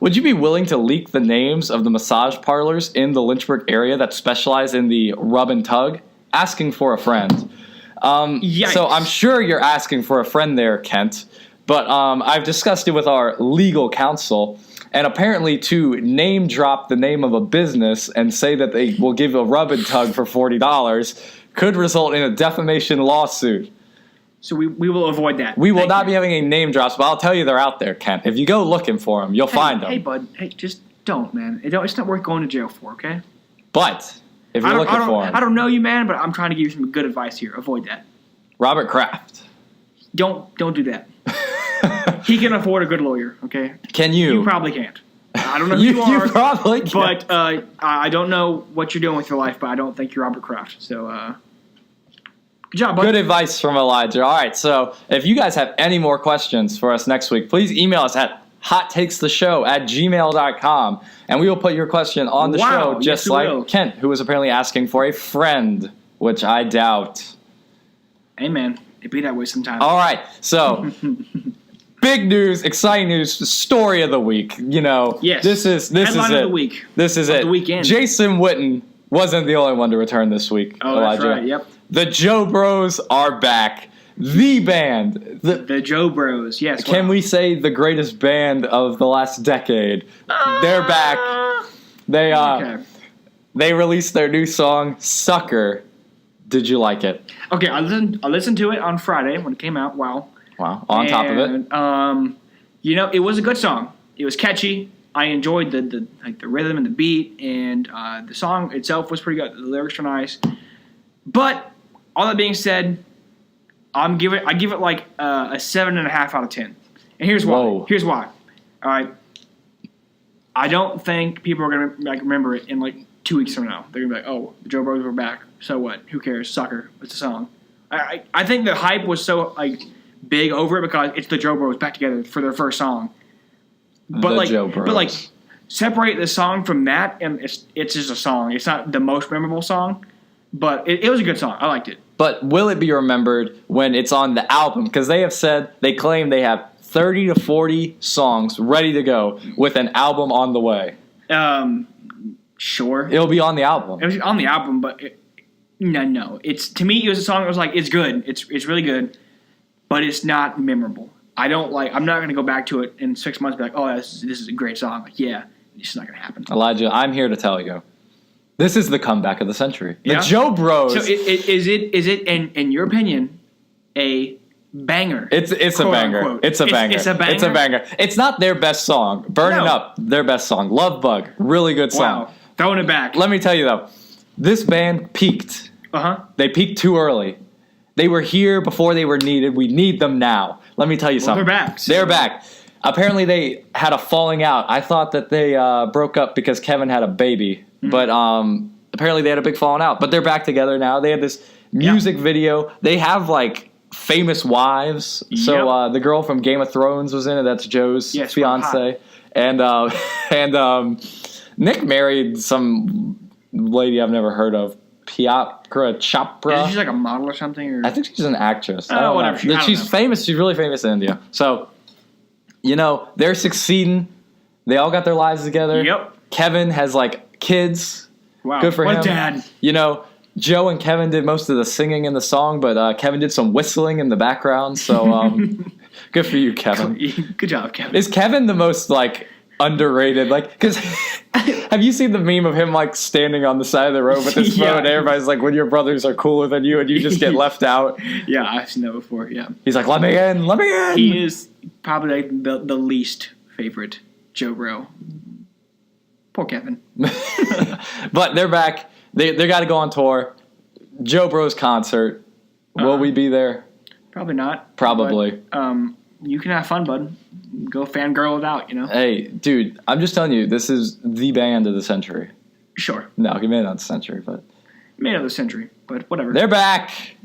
would you be willing to leak the names of the massage parlors in the Lynchburg area that specialize in the rub and tug? Asking for a friend. So I'm sure you're asking for a friend there, Kent. But I've discussed it with our legal counsel. And apparently to name drop the name of a business and say that they will give a rub and tug for $40 could result in a defamation lawsuit. So we will avoid that. We will not be having any name drops, but I'll tell you they're out there, Kent. If you go looking for them, you'll find them. Hey, bud. Hey, just don't, man. It's not worth going to jail for, okay? But if you're looking for them. I don't know you, man, but I'm trying to give you some good advice here. Avoid that. Robert Kraft. Don't do that. He can afford a good lawyer, okay? Can you? You probably can't. I don't know who you are. You probably can't. But I don't know what you're doing with your life, but I don't think you're Robert Kraft. So, good job, bud. Good advice from Elijah. All right, so if you guys have any more questions for us next week, please email us at hottakestheshow@gmail.com, and we will put your question on the show, just like Kent, who was apparently asking for a friend, which I doubt. Hey, man. It'd be that way sometimes. All right, so big news, exciting news, story of the week. Yes. This is Headline it. Of the week. This is it. The weekend. Jason Witten wasn't the only one to return this week. Oh, Elijah. that's right. Yep. The Joe Bros are back. The band. The Joe Bros. Yes. Can we say the greatest band of the last decade? They're back. They released their new song, Sucker. Did you like it? Okay, I listened to it on Friday when it came out. Wow. On top of it. It was a good song. It was catchy. I enjoyed the rhythm and the beat, and the song itself was pretty good. The lyrics were nice. But all that being said, I give it like a 7.5 out of 10. And here's why. Whoa. Here's why. All right. I don't think people are gonna remember it in 2 weeks from now. They're gonna be like, "Oh, the Joe Bros were back. So what? Who cares? Sucker. It's a song." I think the hype was so big over it because it's the Joe Bros back together for their first song. Joe Bros. Separate the song from that, and it's just a song. It's not the most memorable song, but it was a good song. I liked it. But will it be remembered when it's on the album? Because they claim they have 30 to 40 songs ready to go with an album on the way. Sure. It'll be on the album. It was on the album, but no. To me, it was a song that was it's good. It's really good, but it's not memorable. I'm not going to go back to it in 6 months and be like, oh, this is a great song. Like, yeah, it's just not going to happen. Elijah, I'm here to tell you. This is the comeback of the century. The Yeah? Joe Bros. So is it in your opinion, a banger? It's a banger. Unquote. It's a banger. It's a banger? It's a banger. It's not their best song. Burning Up, their best song. Love Bug, really good song. Wow. Throwing it back. Let me tell you, though. This band peaked. Uh-huh. They peaked too early. They were here before they were needed. We need them now. Let me tell you something. They're back. They're back. Apparently, they had a falling out. I thought that they broke up because Kevin had a baby. Mm-hmm. But apparently, they had a big falling out. But they're back together now. They had this music video. They have, like, famous wives. Yep. So the girl from Game of Thrones was in it. That's Joe's fiance. And Nick married some lady I've never heard of. Piatra Chopra. Is she like a model or something? Or? I think she's an actress. Oh, whatever. She's famous. She's really famous in India. So, they're succeeding. They all got their lives together. Yep. Kevin has, like, kids. Wow. Good for him. What dad? Joe and Kevin did most of the singing in the song, but Kevin did some whistling in the background. So, good for you, Kevin. Good job, Kevin. Is Kevin the most, like, underrated? Like, because have you seen the meme of him, like, standing on the side of the road with his phone and everybody's like, when your brothers are cooler than you and you just get left out? Yeah, I've seen that before, yeah. He's like, let me in. He is probably like the least favorite Joe Bro. Poor Kevin. But they're back. They got to go on tour. Joe Bro's concert. Will we be there? Probably not. Probably. But, you can have fun, bud. Go fangirl it out, Hey, dude, I'm just telling you, this is the band of the century. Sure. No, he made it not the century, but... Made of the century, but whatever. They're back.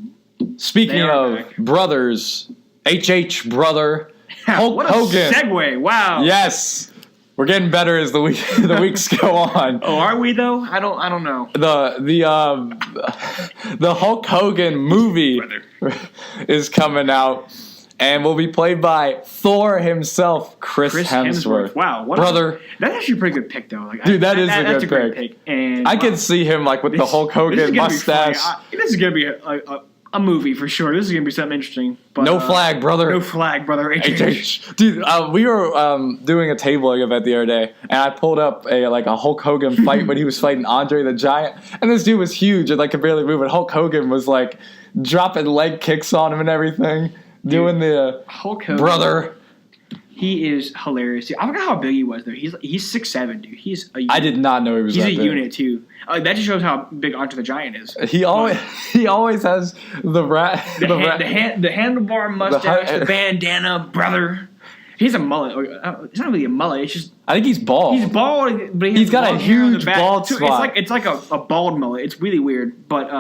Speaking of brothers, HH brother, Hulk what a Hogan. Segue, wow. Yes. We're getting better as the weeks go on. Oh, are we though? I don't know. The Hulk Hogan movie is coming out and will be played by Thor himself, Chris Hemsworth. Wow, that's actually a pretty good pick though. Like, dude, that's a great pick. And I can see him like with the Hulk Hogan mustache. This is gonna be a movie for sure. This is gonna be something interesting. But, no flag, brother. No flag, brother. HH. Dude, we were doing a tabling event the other day, and I pulled up a Hulk Hogan fight when he was fighting Andre the Giant, and this dude was huge and could barely move, and Hulk Hogan was dropping leg kicks on him and everything, doing the Hulk Hogan, brother. He is hilarious. I forgot how big he was though. He's 6'7", dude. He's a unit. I did not know he was. He's that a big. unit too. That just shows how big Andre the Giant is. He always has the handlebar mustache, the bandana, brother. He's a mullet. It's not really a mullet. It's just I think he's bald. He's bald, but he's got a huge bald spot. It's like a bald mullet. It's really weird, but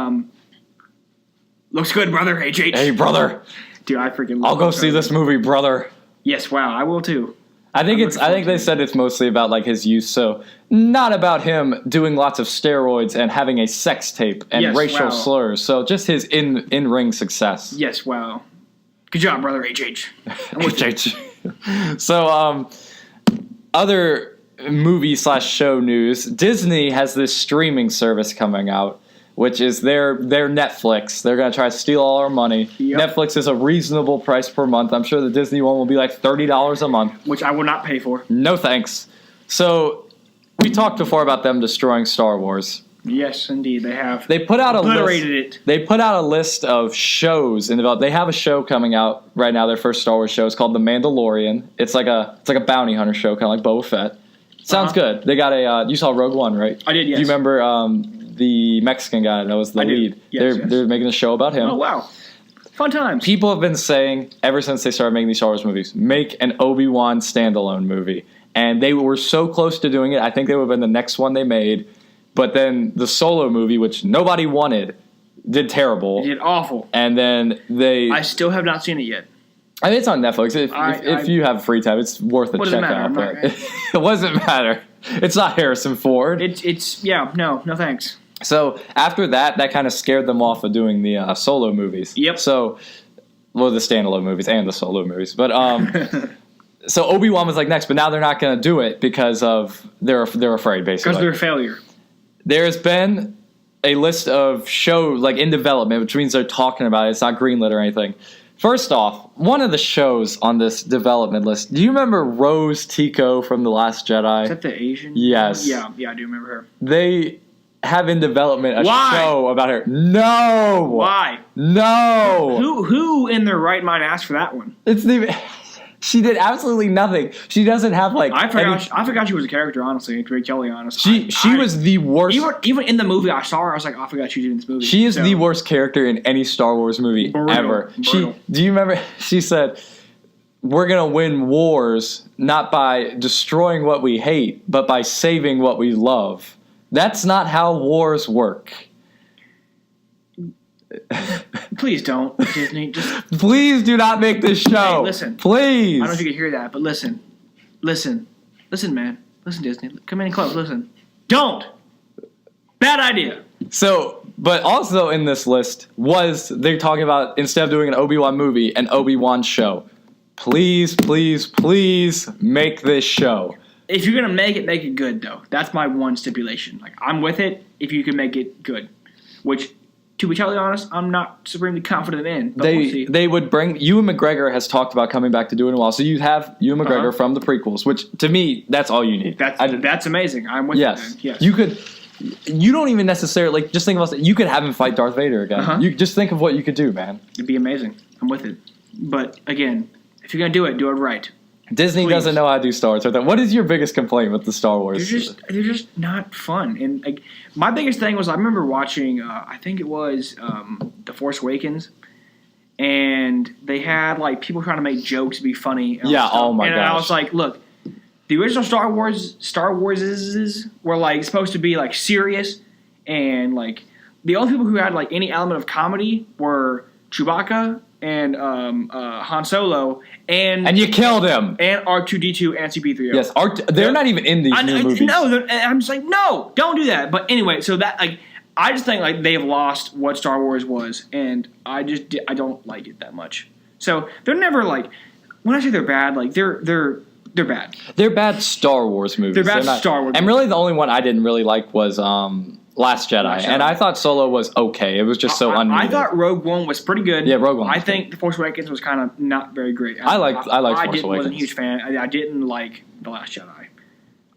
looks good, brother. HH. Hey, brother. Dude, I freaking love I'll go see this movie, brother. Yes, wow, I will too. I think they said it's mostly about his use, so not about him doing lots of steroids and having a sex tape and racial slurs. So just his in-ring success. Yes, wow. Good job, brother HH. HH. So other movie/show news, Disney has this streaming service coming out, which is their Netflix. They're going to try to steal all our money. Yep. Netflix is a reasonable price per month. I'm sure the Disney one will be like $30 a month. Which I will not pay for. No thanks. So we talked before about them destroying Star Wars. Yes, indeed, they have. They put out it. They put out a list of shows in development. They have a show coming out right now. Their first Star Wars show is called The Mandalorian. It's like a bounty hunter show, kind of like Boba Fett. Sounds good. They got a. You saw Rogue One, right? I did. Yes. Do you remember the Mexican guy that was the lead? Yes, they're making a show about him. Oh wow, fun times. People have been saying ever since they started making these Star Wars movies, make an Obi-Wan standalone movie, and they were so close to doing it. I think they would have been the next one they made, but then the Solo movie, which nobody wanted, did terrible. It did awful. And then I still have not seen it yet. I mean, it's on Netflix. If you have free time, it's worth a check out. But it doesn't matter. It's not Harrison Ford. No thanks. So after that kind of scared them off of doing the Solo movies. Yep. So, the standalone movies and the Solo movies. But so Obi-Wan was next, but now they're not going to do it because of they're afraid basically. Because they're a failure. There's been a list of shows in development, which means they're talking about it. It's not greenlit or anything. First off, one of the shows on this development list. Do you remember Rose Tico from The Last Jedi? Is that the Asian? Yes. Yeah, I do remember her. They have in development a Why? show about her. No. Why? No. Who in their right mind asked for that one? She did absolutely nothing. She doesn't have like. I forgot she was a character. Honestly, to be totally honest, she was the worst. Even in the movie I saw her, I was like, I forgot she was in this movie. She is the worst character in any Star Wars movie ever. Brutal. Do you remember? She said, "We're gonna win wars not by destroying what we hate, but by saving what we love. That's not how wars work." Please don't, Disney. Just please do not make this show. Hey, listen. Please. I don't know if you can hear that, but listen, man. Listen, Disney. Come in close. Listen. Don't. Bad idea. So, but also in this list was they're talking about instead of doing an Obi-Wan movie, an Obi-Wan show. Please, please, please make this show. If you're gonna make it good though. That's my one stipulation. Like I'm with it if you can make it good, which. To be totally honest, I'm not supremely confident in. But we'll see. They would bring Ewan McGregor has talked about coming back to do it in a while. So you have Ewan McGregor from the prequels, which to me that's all you need. That's amazing. I'm with you. Yes, you don't even necessarily just think about it. You could have him fight Darth Vader again. You just think of what you could do, man. It'd be amazing. I'm with it. But again, if you're gonna do it right. Disney doesn't know how to do Star Wars. What is your biggest complaint with the Star Wars? They're just not fun. And like my biggest thing was I remember watching I think it was The Force Awakens, and they had like people trying to make jokes to be funny. And oh my gosh. And I was like, look, the original Star Warses were like supposed to be like serious, and like the only people who had like any element of comedy were Chewbacca and Han Solo, and you killed him, and R2-D2 and CP3O. Yes, they're not even in these new movies. No, I'm just like, no, don't do that. But anyway, so that like, I just think like they've lost what Star Wars was, and I don't like it that much. So they're never like, when I say they're bad, like they're bad. They're bad Star Wars movies. They're bad Star Wars. And really, the only one I didn't really like was Last Jedi, and I thought Solo was okay. It was just so unneeded. I thought Rogue One was pretty good. Yeah, Rogue One. I think The Force Awakens was kind of not very great. I liked Force Awakens. Wasn't a huge fan. I didn't like The Last Jedi.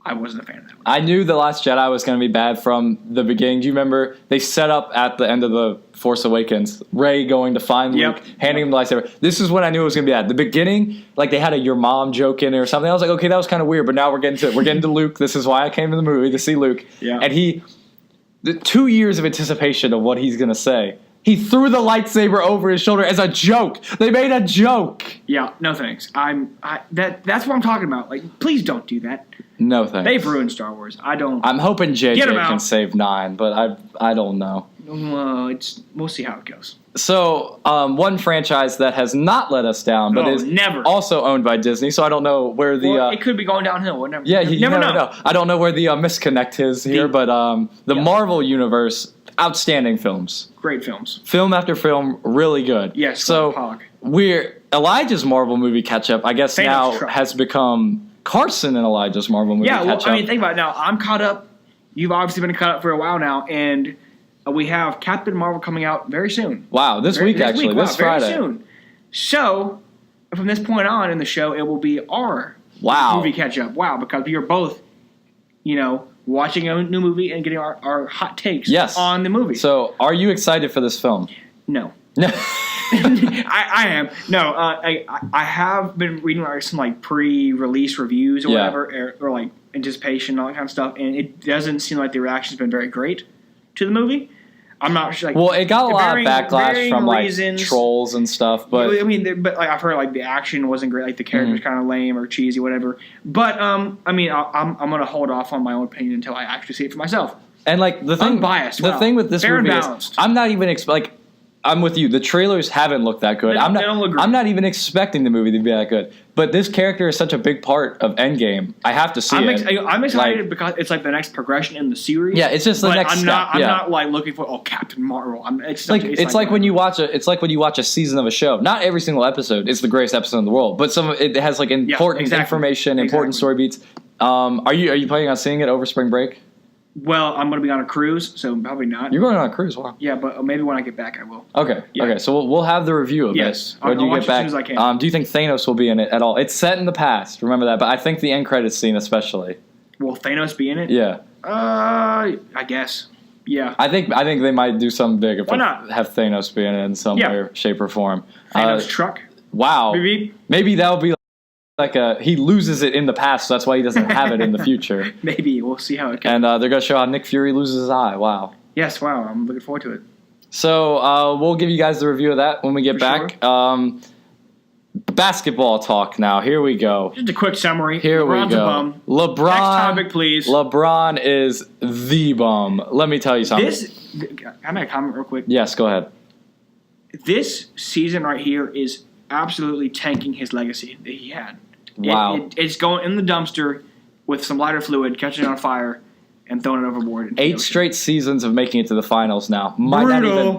I wasn't a fan of that one. I knew The Last Jedi was going to be bad from the beginning. Do you remember they set up at the end of The Force Awakens, Rey going to find Luke, handing him the lightsaber. This is when I knew it was going to be bad. The beginning, like they had a your mom joke in it or something. I was like, okay, that was kind of weird, but now we're getting to Luke. This is why I came to the movie, to see Luke. Yeah. And the 2 years of anticipation of what he's going to say. He threw the lightsaber over his shoulder as a joke. They made a joke. Yeah, no thanks. That's what I'm talking about. Like, please don't do that. No thanks. They've ruined Star Wars. I'm hoping JJ can save 9, but I don't know. Well, we'll see how it goes. So, one franchise that has not let us down, but is also owned by Disney. So I don't know where the it could be going downhill. You never know. I don't know where the misconnect is here, but the Marvel universe, outstanding films, great films, film after film, really good. Yes. So Elijah's Marvel movie catch-up, I guess now has become Carson and Elijah's Marvel movie catch-up. Yeah, well, I mean, think about it now. I'm caught up. You've obviously been caught up for a while now, and we have Captain Marvel coming out very soon. Wow, this week, this Friday. Very soon. So, from this point on in the show, it will be our movie catch-up. Wow, because we are both, watching a new movie and getting our hot takes on the movie. So, are you excited for this film? No. I am. No, I have been reading some pre-release reviews or whatever, or anticipation and all that kind of stuff, and it doesn't seem like the reaction's been very great to the movie. I'm not sure. Well, it got a lot of backlash from trolls and stuff, but I mean, I've heard the action wasn't great, the character's kind of lame or cheesy, whatever. But I mean, I'm gonna hold off on my own opinion until I actually see it for myself. And the thing, unbiased. The thing with this movie is, I'm not even I'm with you. The trailers haven't looked that good. I'm not even expecting the movie to be that good. But this character is such a big part of Endgame. I have to see it. I'm excited because it's the next progression in the series. Yeah, it's just the next step. I'm not looking for Captain Marvel. It's like when you watch a season of a show. Not every single episode is the greatest episode in the world, but some of it has important information, important story beats. Are you planning on seeing it over spring break? Well, I'm going to be on a cruise, so probably not. You're going on a cruise, wow. Yeah, but maybe when I get back, I will. Okay, okay. So we'll have the review of it when you get back. As soon as I can. Do you think Thanos will be in it at all? It's set in the past, remember that. But I think the end credits scene especially. Will Thanos be in it? Yeah. I guess. Yeah. I think they might do something big if Why not? Have Thanos be in it in some way, shape, or form. Thanos truck. Wow. Maybe that'll be he loses it in the past, so that's why he doesn't have it in the future. Maybe. We'll see how it goes. And they're going to show how Nick Fury loses his eye. Wow. Yes, wow. I'm looking forward to it. So we'll give you guys the review of that when we get back. Sure. Basketball talk now. Here we go. Just a quick summary. Here LeBron's we go. A bum. LeBron. Next topic, please. LeBron is the bum. Let me tell you something. Can I make a comment real quick? Yes, go ahead. This season right here is absolutely tanking his legacy that he had. Wow. It's going in the dumpster with some lighter fluid, catching it on fire, and throwing it overboard. 8 straight seasons of making it to the finals now.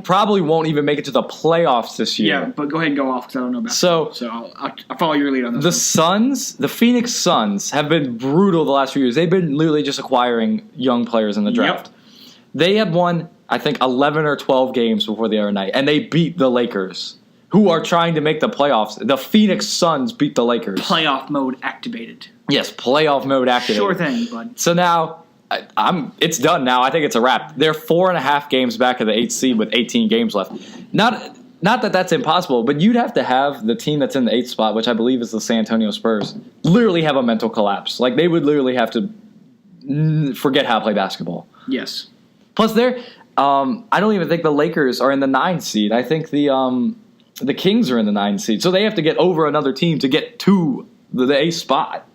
Probably won't even make it to the playoffs this year. Yeah, but go ahead and go off because I don't know about so, that. So I'll follow your lead on this. The Suns, the Phoenix Suns, have been brutal the last few years. They've been literally just acquiring young players in the draft. Yep. They have won, I think, 11 or 12 games before the other night, and they beat the Lakers, who are trying to make the playoffs. The Phoenix Suns beat the Lakers. Playoff mode activated. Yes, playoff mode activated. Sure thing, bud. So now, it's done now. I think it's a wrap. They're 4.5 games back of the 8th seed with 18 games left. Not that that's impossible, but you'd have to have the team that's in the 8th spot, which I believe is the San Antonio Spurs, literally have a mental collapse. Like, they would literally have to forget how to play basketball. Yes. Plus, I don't even think the Lakers are in the 9th seed. I think the Kings are in the 9th seed. So they have to get over another team to get to the 8th spot.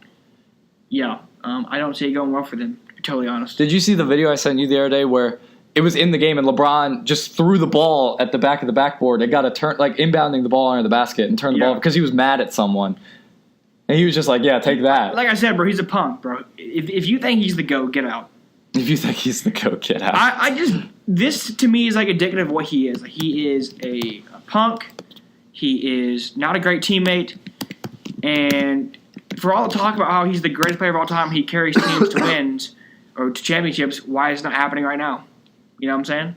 Yeah. I don't see it going well for them, to be totally honest. Did you see the video I sent you the other day where it was in the game and LeBron just threw the ball at the back of the backboard? It got a turn, like inbounding the ball under the basket and turned the ball because he was mad at someone. And he was just like, yeah, take that. Like I said, bro, he's a punk, bro. If you think he's the GOAT, get out. If you think he's the GOAT, get out. This to me is like indicative of what he is. Like, he is a punk. He is not a great teammate. And for all the talk about how he's the greatest player of all time, he carries teams to wins or to championships, why is it not happening right now? You know what I'm saying?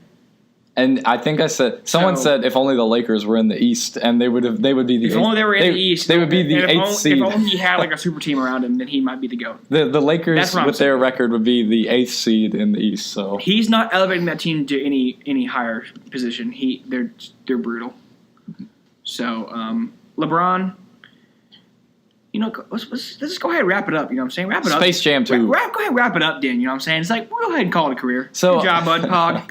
And I think someone said if only the Lakers were in the East, and they would be the. If only they were in the East, they would be the 8th seed. If only he had like a super team around him, then he might be the GOAT. The Lakers with their record would be the 8th seed in the East. So he's not elevating that team to any higher position. They're brutal. So LeBron, let's just go ahead and wrap it up. You know what I'm saying? Wrap it up. Space Jam 2. Go ahead and wrap it up, Dan. You know what I'm saying? It's like, we'll go ahead and call it a career. So, good job, bud. Pog.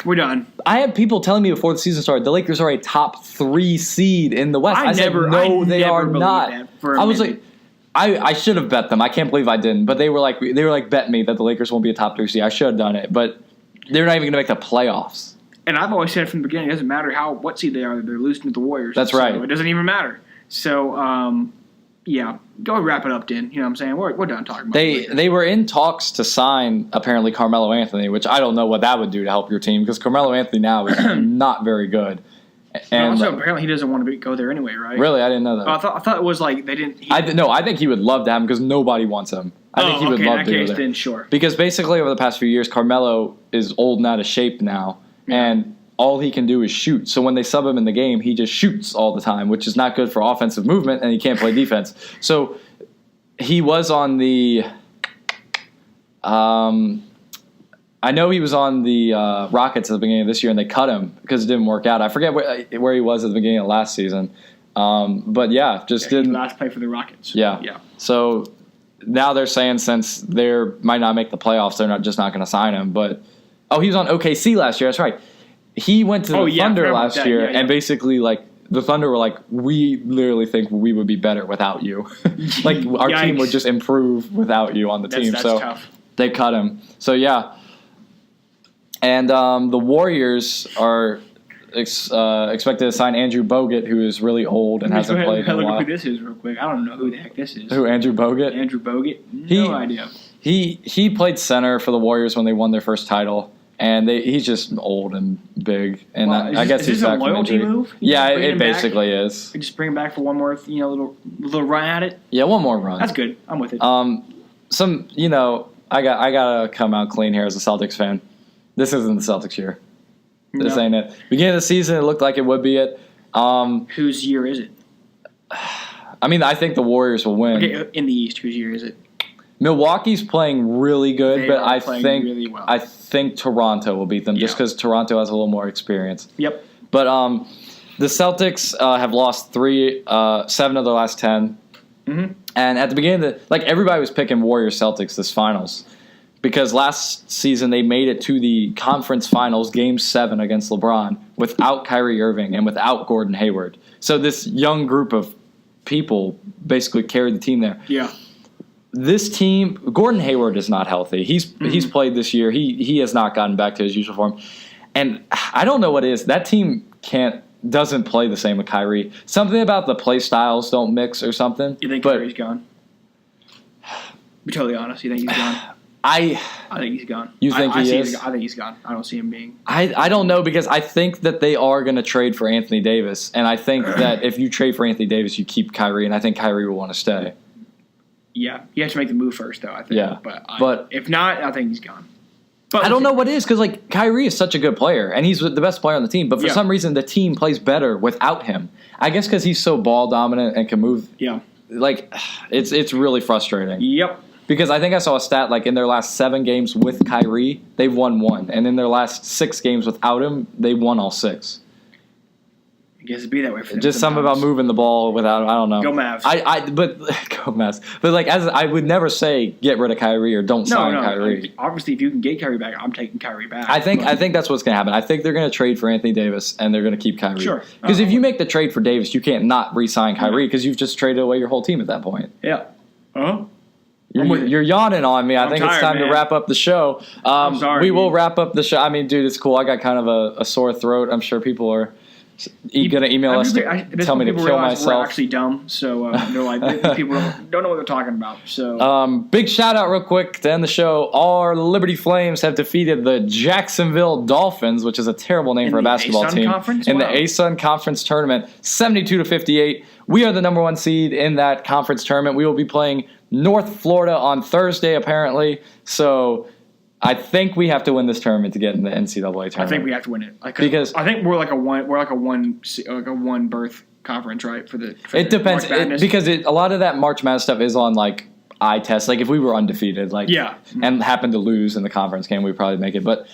We're done. I had people telling me before the season started the Lakers are a top 3 seed in the West. I said, no, they are not. I was like, I should have bet them. I can't believe I didn't. But they were like, bet me that the Lakers won't be a top 3 seed. I should have done it. But they're not even going to make the playoffs. And I've always said from the beginning, it doesn't matter what seed they are. They're losing to the Warriors. That's right. It doesn't even matter. So, yeah, go wrap it up, Dan. You know what I'm saying? We're done talking about it. They were in talks to sign, apparently, Carmelo Anthony, which I don't know what that would do to help your team, because Carmelo Anthony now is not very good. And also, apparently, he doesn't want to go there anyway, right? Really? I didn't know that. I thought it was like they didn't. I think he would love to have him because nobody wants him. I think he would love to go there. Then sure. Because basically, over the past few years, Carmelo is old and out of shape now, and all he can do is shoot. So when they sub him in the game, he just shoots all the time, which is not good for offensive movement, and he can't play defense. So he was on the I know he was on the Rockets at the beginning of this year, and they cut him because it didn't work out. I forget where he was at the beginning of last season. But yeah, didn't. Last play for the Rockets. Yeah. So now they're saying since they might not make the playoffs, they're not going to sign him. But he was on OKC last year. That's right. He went to the Thunder last year, and basically, like, the Thunder were like, we literally think we would be better without you. Like, our team would just improve without you on the team. That's so tough. They cut him. So, yeah. And the Warriors are expected to sign Andrew Bogut, who is really old and hasn't played in a while. Look who this is real quick. I don't know who the heck this is. Who, Andrew Bogut? Andrew Bogut? No idea. He played center for the Warriors when they won their first title. And he's just old and big, and I guess he's back from injury. Is this a loyalty move? Yeah, it basically is. Just bring him back for one more, little run at it. Yeah, one more run. That's good. I'm with it. I gotta come out clean here as a Celtics fan. This isn't the Celtics year. This ain't it. Beginning of the season, it looked like it would be it. Whose year is it? I mean, I think the Warriors will win. Okay, in the East, whose year is it? Milwaukee's playing really good, but I think really well. I think Toronto will beat them just because Toronto has a little more experience. Yep. But the Celtics have lost 7 of their last 10. Mm-hmm. And at the beginning of everybody was picking Warriors Celtics this finals because last season they made it to the conference finals, Game 7 against LeBron, without Kyrie Irving and without Gordon Hayward. So this young group of people basically carried the team there. Yeah. This team, Gordon Hayward is not healthy. He's played this year. He has not gotten back to his usual form. And I don't know what it is. That team doesn't play the same with Kyrie. Something about the play styles don't mix or something. You think Kyrie's gone? Be totally honest. You think he's gone? I think he's gone. You think he is? I think he's gone. I don't see him being. I don't know because I think that they are going to trade for Anthony Davis. And I think that if you trade for Anthony Davis, you keep Kyrie. And I think Kyrie will want to stay. Yeah, you have to make the move first, though. I think. Yeah, but if not, I think he's gone. But I don't know what it is because like Kyrie is such a good player and he's the best player on the team. But for some reason, the team plays better without him. I guess because he's so ball dominant and can move. Yeah, like it's really frustrating. Yep. Because I think I saw a stat like in their last 7 games with Kyrie, they've won 1, and in their last 6 games without him, they won all 6. I guess it'd be that way for them. Just something about moving the ball without him. I don't know. Go Mavs. Go Mavs. But like I would never say get rid of Kyrie or don't sign Kyrie. Obviously, if you can get Kyrie back, I'm taking Kyrie back. I think that's what's going to happen. I think they're going to trade for Anthony Davis and they're going to keep Kyrie. Sure. Because if you make the trade for Davis, you can't not re-sign Kyrie because you've just traded away your whole team at that point. Yeah. Huh? You're yawning on me. I think it's time to wrap up the show. I'm sorry. We will wrap up the show. I mean, dude, it's cool. I got kind of a sore throat. I'm sure people are going to email us to tell me to kill myself. We're actually dumb, so they're like people don't know what they're talking about. So big shout out real quick to end the show. Our Liberty Flames have defeated the Jacksonville Dolphins, which is a terrible name for a basketball team, in the ASUN Conference tournament, 72-58. We are the number 1 seed in that conference tournament. We will be playing North Florida on Thursday, apparently. So I think we have to win this tournament to get in the NCAA tournament. I think we have to win it because I think we're like a one berth conference, right? It depends because a lot of that March Madness stuff is on like eye test. Like if we were undefeated, and happened to lose in the conference game, we'd probably make it. But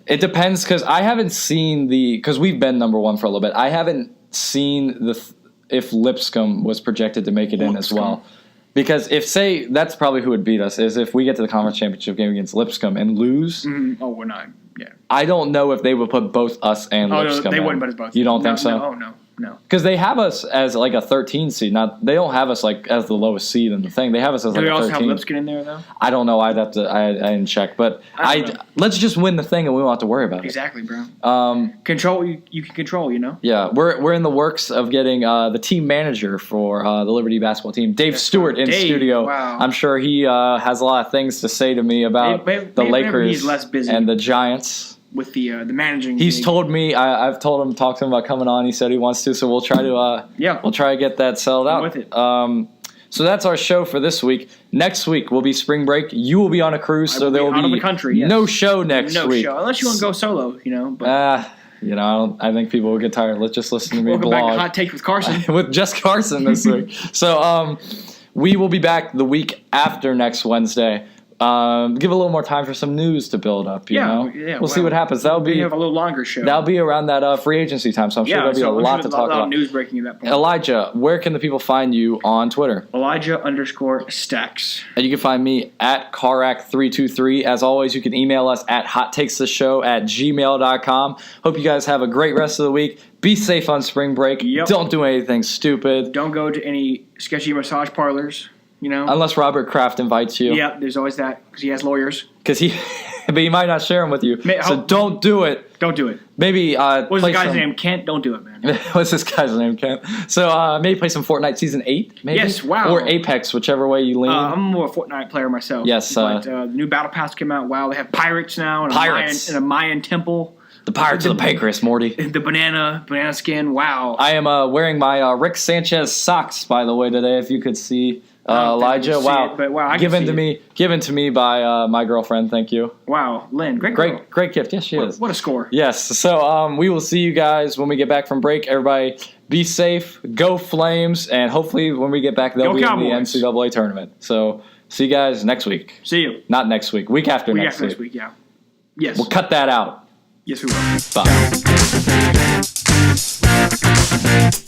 it depends because I haven't seen because we've been number 1 for a little bit. I haven't seen if Lipscomb was projected to make it in as well. Because that's probably who would beat us, is if we get to the conference championship game against Lipscomb and lose. Mm-hmm. Oh, we're not. Yeah. I don't know if they would put both us and Lipscomb no, they in. wouldn't put us both. You don't think so? No. Because they have us as like a 13 seed. They don't have us like as the lowest seed in the thing. They have us as like a 13. Do they also have Lipscomb in there, though? I don't know. I didn't check. But let's just win the thing and we won't have to worry about it. Exactly, bro. Control you can control, you know? Yeah. We're in the works of getting the team manager for the Liberty basketball team, Dave Stewart, in studio. Wow. I'm sure he has a lot of things to say to me about the Lakers he's less busy and the Giants. With the managing, he's told me. I've told him, talked to him about coming on. He said he wants to, so we'll try to. We'll try to get that settled out. With it. So that's our show for this week. Next week will be spring break. You will be on a cruise, so there will be out of the country, yes. no show next week. No show, unless you want to go solo, you know. But. I think people will get tired. Let's just listen to me Welcome blog. back to Hot Takes with Carson. With just Carson this week. So we will be back the week after next Wednesday. Give a little more time for some news to build up, you know? Yeah, we'll see what happens. We have a little longer show. That'll be around that free agency time, so I'm sure there'll be a lot to talk about. A lot of news breaking at that point. Elijah, where can the people find you on Twitter? Elijah_Stacks. And you can find me at Karak323. As always, you can email us at hottakestheshow@gmail.com. Hope you guys have a great rest of the week. Be safe on spring break. Yep. Don't do anything stupid. Don't go to any sketchy massage parlors. You know, unless Robert Kraft invites you. Yeah, there's always that because he has lawyers. But he might not share them with you. So don't do it. Don't do it. Maybe what's this guy's name? Kent. Don't do it, man. What's this guy's name? Kent. So maybe play some Fortnite Season 8. Maybe. Yes. Wow. Or Apex, whichever way you lean. I'm more a Fortnite player myself. Yes. But the new Battle Pass came out. Wow, they have pirates now and a Mayan temple. The Pirates of the Pancreas, Morty. The banana skin. Wow. I am wearing my Rick Sanchez socks, by the way, today. If you could see. Elijah, wow. But wow, I given to me by my girlfriend. Thank you. Wow, Lynn, great girl. Great gift. Yes, she is. What a score. Yes. So we will see you guys when we get back from break. Everybody, be safe. Go Flames, and hopefully when we get back, they'll be Cowboys. in the NCAA tournament. So see you guys next week. See you. Not next week. Week after next week. Next week. Yeah. Yes. We'll cut that out. Yes, we will. Bye.